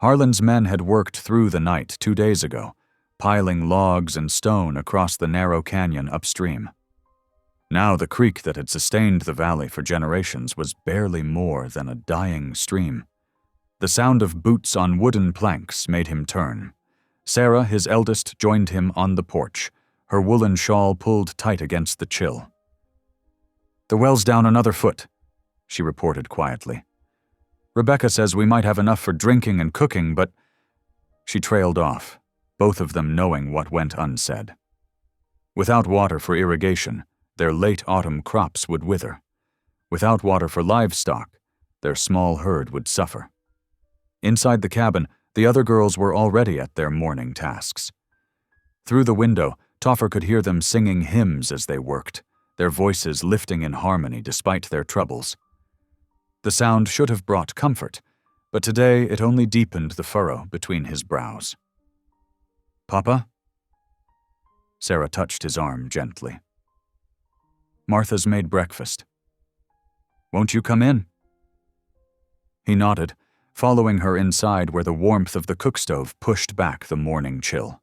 Harlan's men had worked through the night 2 days ago, piling logs and stone across the narrow canyon upstream. Now the creek that had sustained the valley for generations was barely more than a dying stream. The sound of boots on wooden planks made him turn. Sarah, his eldest, joined him on the porch, her woolen shawl pulled tight against the chill. "The well's down another foot," she reported quietly. "Rebecca says we might have enough for drinking and cooking, but—" She trailed off, both of them knowing what went unsaid. Without water for irrigation, their late autumn crops would wither. Without water for livestock, their small herd would suffer. Inside the cabin, the other girls were already at their morning tasks. Through the window, Toffer could hear them singing hymns as they worked, their voices lifting in harmony despite their troubles. The sound should have brought comfort, but today it only deepened the furrow between his brows. "Papa?" Sarah touched his arm gently. "Martha's made breakfast. Won't you come in?" He nodded, following her inside where the warmth of the cookstove pushed back the morning chill.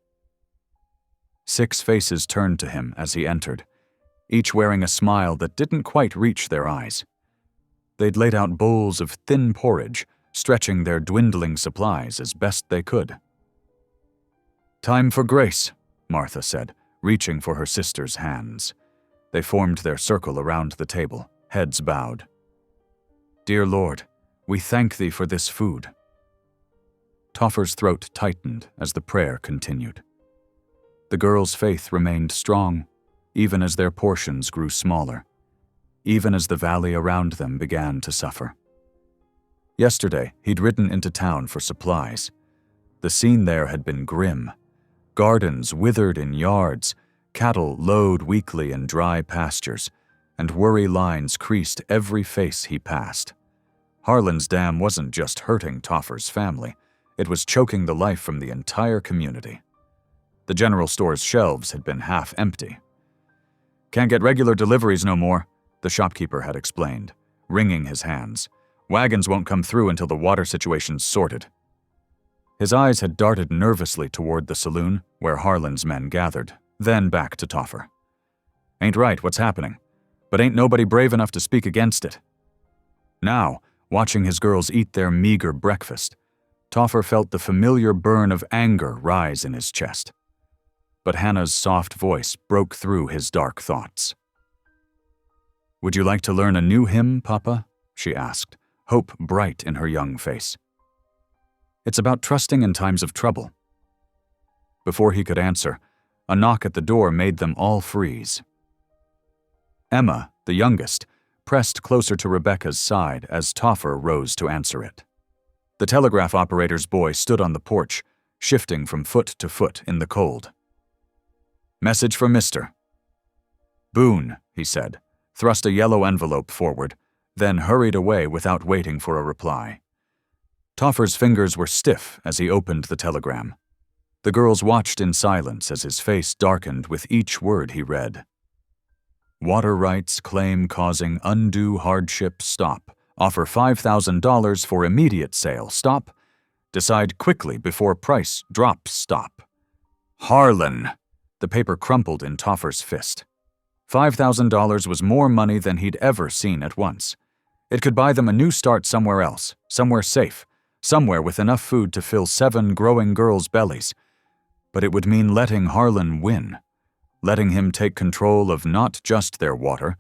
6 faces turned to him as he entered, each wearing a smile that didn't quite reach their eyes. They'd laid out bowls of thin porridge, stretching their dwindling supplies as best they could. "Time for grace," Martha said, reaching for her sister's hands. They formed their circle around the table, heads bowed. "Dear Lord, we thank thee for this food." Toffer's throat tightened as the prayer continued. The girls' faith remained strong, even as their portions grew smaller, even as the valley around them began to suffer. Yesterday, he'd ridden into town for supplies. The scene there had been grim. Gardens withered in yards, cattle lowed weakly in dry pastures, and worry lines creased every face he passed. Harlan's dam wasn't just hurting Toffer's family, it was choking the life from the entire community. The general store's shelves had been half empty. "Can't get regular deliveries no more," the shopkeeper had explained, wringing his hands. "Wagons won't come through until the water situation's sorted." His eyes had darted nervously toward the saloon, where Harlan's men gathered, then back to Toffer. "Ain't right what's happening, but ain't nobody brave enough to speak against it." Now, watching his girls eat their meager breakfast, Toffer felt the familiar burn of anger rise in his chest. But Hannah's soft voice broke through his dark thoughts. "Would you like to learn a new hymn, Papa?" she asked, hope bright in her young face. "It's about trusting in times of trouble." Before he could answer, a knock at the door made them all freeze. Emma, the youngest, pressed closer to Rebecca's side as Toffer rose to answer it. The telegraph operator's boy stood on the porch, shifting from foot to foot in the cold. "Message for Mr. Boone," he said, thrust a yellow envelope forward, then hurried away without waiting for a reply. Toffer's fingers were stiff as he opened the telegram. The girls watched in silence as his face darkened with each word he read. "Water rights claim causing undue hardship stop. Offer $5,000 for immediate sale. Stop. Decide quickly before price drops. Stop." Harlan! The paper crumpled in Toffer's fist. $5,000 was more money than he'd ever seen at once. It could buy them a new start somewhere else, somewhere safe, somewhere with enough food to fill 7 growing girls' bellies. But it would mean letting Harlan win, letting him take control of not just their water,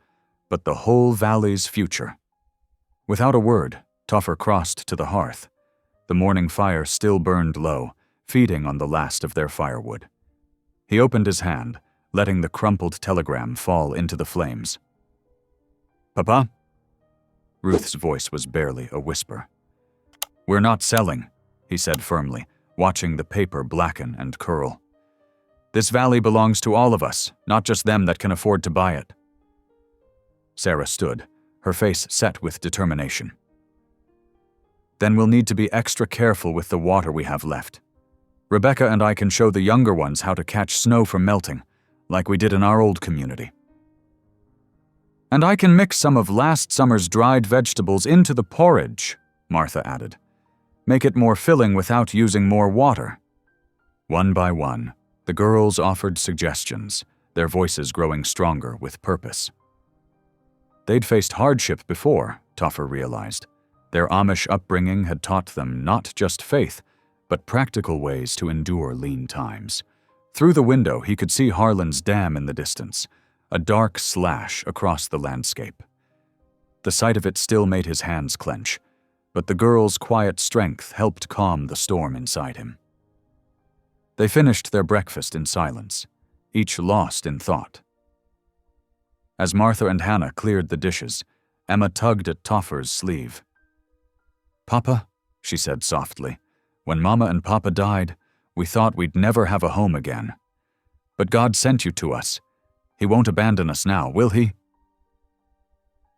but the whole valley's future. Without a word, Toffer crossed to the hearth. The morning fire still burned low, feeding on the last of their firewood. He opened his hand, letting the crumpled telegram fall into the flames. "Papa?" Ruth's voice was barely a whisper. "We're not selling," he said firmly, watching the paper blacken and curl. "This valley belongs to all of us, not just them that can afford to buy it." Sarah stood, her face set with determination. "Then we'll need to be extra careful with the water we have left. Rebecca and I can show the younger ones how to catch snow from melting, like we did in our old community. And I can mix some of last summer's dried vegetables into the porridge," Martha added. "Make it more filling without using more water." One by one, the girls offered suggestions, their voices growing stronger with purpose. They'd faced hardship before, Toffer realized. Their Amish upbringing had taught them not just faith, but practical ways to endure lean times. Through the window, he could see Harlan's dam in the distance, a dark slash across the landscape. The sight of it still made his hands clench, but the girl's quiet strength helped calm the storm inside him. They finished their breakfast in silence, each lost in thought. As Martha and Hannah cleared the dishes, Emma tugged at Toffer's sleeve. "Papa," she said softly, "when Mama and Papa died, we thought we'd never have a home again. But God sent you to us. He won't abandon us now, will he?"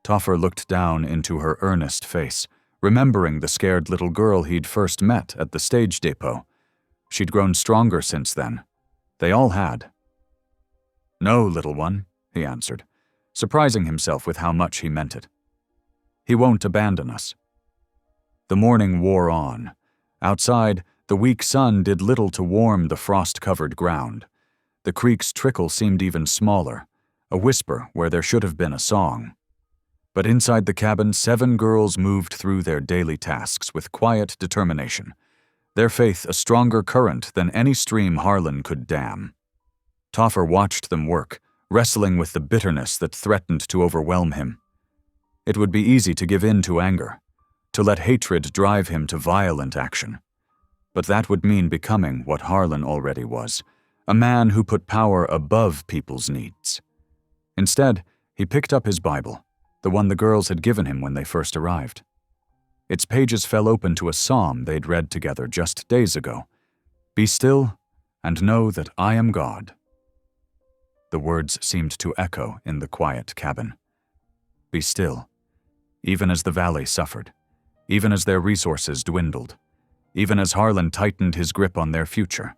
Toffer looked down into her earnest face, remembering the scared little girl he'd first met at the stage depot. She'd grown stronger since then. They all had. "No, little one," he answered, surprising himself with how much he meant it. "He won't abandon us." The morning wore on. Outside, the weak sun did little to warm the frost-covered ground. The creek's trickle seemed even smaller, a whisper where there should have been a song. But inside the cabin, 7 girls moved through their daily tasks with quiet determination, their faith a stronger current than any stream Harlan could dam. Toffer watched them work, wrestling with the bitterness that threatened to overwhelm him. It would be easy to give in to anger, to let hatred drive him to violent action. But that would mean becoming what Harlan already was, a man who put power above people's needs. Instead, he picked up his Bible, the one the girls had given him when they first arrived. Its pages fell open to a psalm they'd read together just days ago. "Be still and know that I am God." The words seemed to echo in the quiet cabin. Be still, even as the valley suffered, even as their resources dwindled, even as Harlan tightened his grip on their future.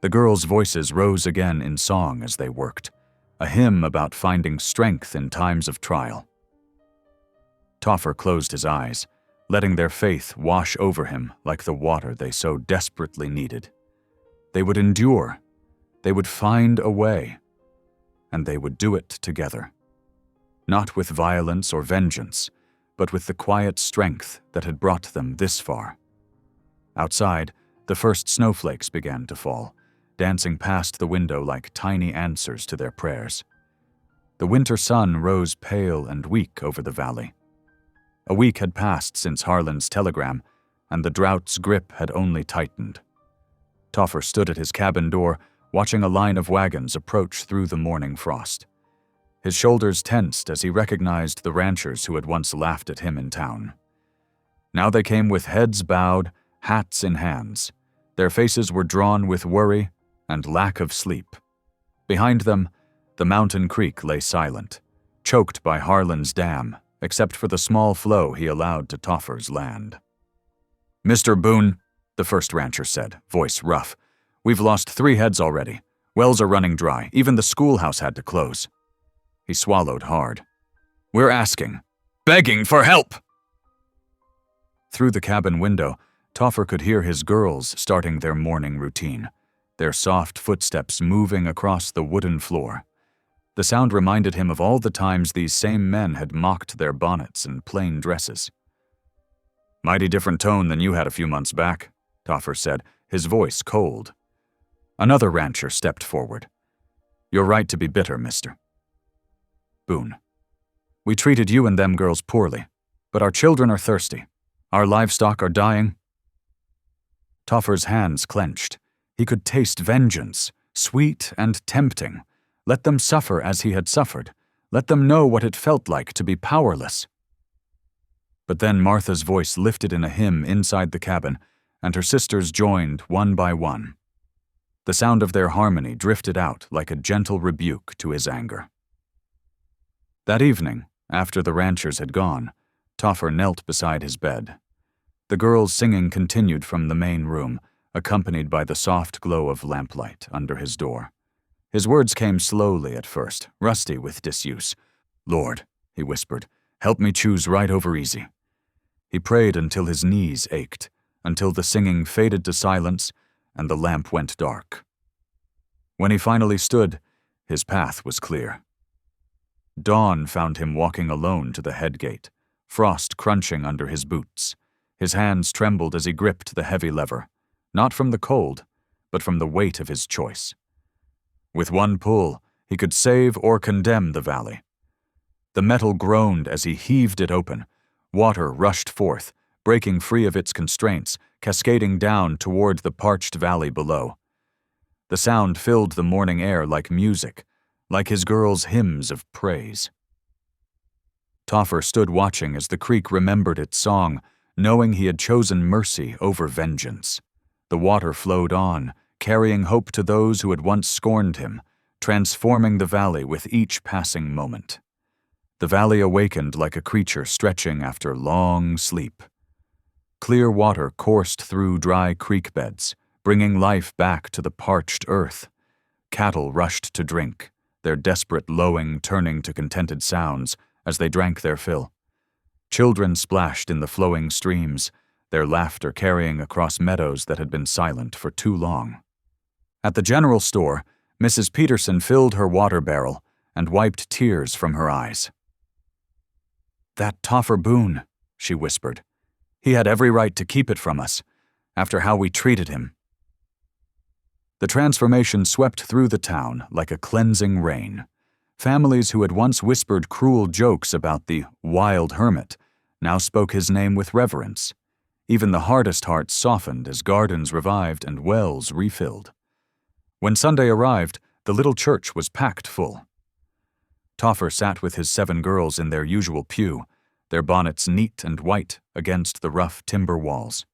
The girls' voices rose again in song as they worked, a hymn about finding strength in times of trial. Toffer closed his eyes, letting their faith wash over him like the water they so desperately needed. They would endure, they would find a way, and they would do it together. Not with violence or vengeance, but with the quiet strength that had brought them this far. Outside, the first snowflakes began to fall, dancing past the window like tiny answers to their prayers. The winter sun rose pale and weak over the valley. A week had passed since Harlan's telegram, and the drought's grip had only tightened. Toffer stood at his cabin door, watching a line of wagons approach through the morning frost. His shoulders tensed as he recognized the ranchers who had once laughed at him in town. Now they came with heads bowed, hats in hands. Their faces were drawn with worry and lack of sleep. Behind them, the mountain creek lay silent, choked by Harlan's dam, except for the small flow he allowed to Toffer's land. "Mr. Boone," the first rancher said, voice rough, "we've lost 3 heads already. Wells are running dry. Even the schoolhouse had to close." He swallowed hard. "We're asking, begging for help!" Through the cabin window, Toffer could hear his girls starting their morning routine, their soft footsteps moving across the wooden floor. The sound reminded him of all the times these same men had mocked their bonnets and plain dresses. "Mighty different tone than you had a few months back," Toffer said, his voice cold. Another rancher stepped forward. "You're right to be bitter, mister." Boone. "We treated you and them girls poorly, but our children are thirsty. Our livestock are dying." Toffer's hands clenched. He could taste vengeance, sweet and tempting. Let them suffer as he had suffered. Let them know what it felt like to be powerless. But then Martha's voice lifted in a hymn inside the cabin, and her sisters joined one by one. The sound of their harmony drifted out like a gentle rebuke to his anger. That evening, after the ranchers had gone, Toffer knelt beside his bed. The girls' singing continued from the main room, accompanied by the soft glow of lamplight under his door. His words came slowly at first, rusty with disuse. "Lord," he whispered, "help me choose right over easy." He prayed until his knees ached, until the singing faded to silence and the lamp went dark. When he finally stood, his path was clear. Dawn found him walking alone to the head gate, frost crunching under his boots. His hands trembled as he gripped the heavy lever, not from the cold, but from the weight of his choice. With one pull, he could save or condemn the valley. The metal groaned as he heaved it open. Water rushed forth, breaking free of its constraints, cascading down toward the parched valley below. The sound filled the morning air like music, like his girls' hymns of praise. Toffer stood watching as the creek remembered its song, knowing he had chosen mercy over vengeance. The water flowed on, carrying hope to those who had once scorned him, transforming the valley with each passing moment. The valley awakened like a creature stretching after long sleep. Clear water coursed through dry creek beds, bringing life back to the parched earth. Cattle rushed to drink, their desperate lowing turning to contented sounds as they drank their fill. Children splashed in the flowing streams, their laughter carrying across meadows that had been silent for too long. At the general store, Mrs. Peterson filled her water barrel and wiped tears from her eyes. "That Toffer Boone," she whispered. "He had every right to keep it from us, after how we treated him." The transformation swept through the town like a cleansing rain. Families who had once whispered cruel jokes about the wild hermit now spoke his name with reverence. Even the hardest hearts softened as gardens revived and wells refilled. When Sunday arrived, the little church was packed full. Toffer sat with his 7 girls in their usual pew, their bonnets neat and white against the rough timber walls.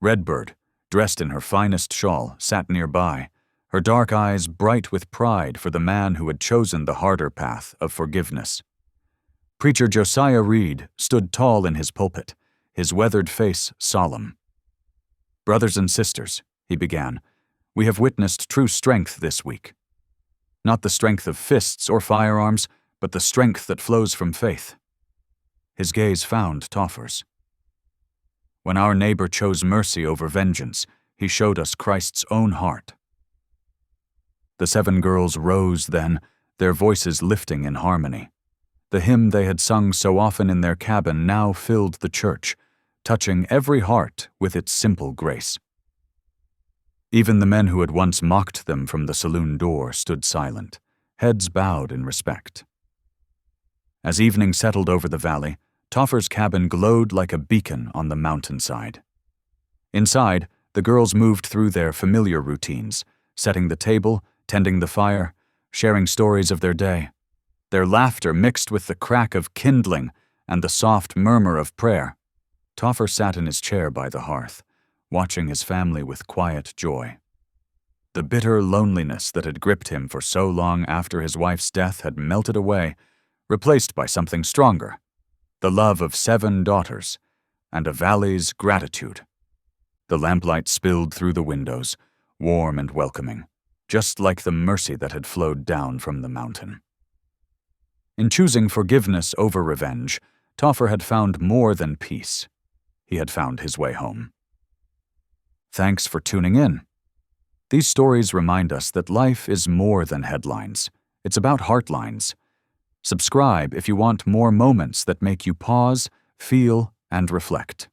Redbird, dressed in her finest shawl, sat nearby, her dark eyes bright with pride for the man who had chosen the harder path of forgiveness. Preacher Josiah Reed stood tall in his pulpit, his weathered face solemn. "Brothers and sisters," he began, "we have witnessed true strength this week. Not the strength of fists or firearms, but the strength that flows from faith." His gaze found Toffer's. "When our neighbor chose mercy over vengeance, he showed us Christ's own heart." The 7 girls rose then, their voices lifting in harmony. The hymn they had sung so often in their cabin now filled the church, touching every heart with its simple grace. Even the men who had once mocked them from the saloon door stood silent, heads bowed in respect. As evening settled over the valley, Toffer's cabin glowed like a beacon on the mountainside. Inside, the girls moved through their familiar routines, setting the table, tending the fire, sharing stories of their day. Their laughter mixed with the crack of kindling and the soft murmur of prayer. Toffer sat in his chair by the hearth, watching his family with quiet joy. The bitter loneliness that had gripped him for so long after his wife's death had melted away, replaced by something stronger, the love of 7 daughters, and a valley's gratitude. The lamplight spilled through the windows, warm and welcoming, just like the mercy that had flowed down from the mountain. In choosing forgiveness over revenge, Toffer had found more than peace. He had found his way home. Thanks for tuning in. These stories remind us that life is more than headlines. It's about heartlines. Subscribe if you want more moments that make you pause, feel, and reflect.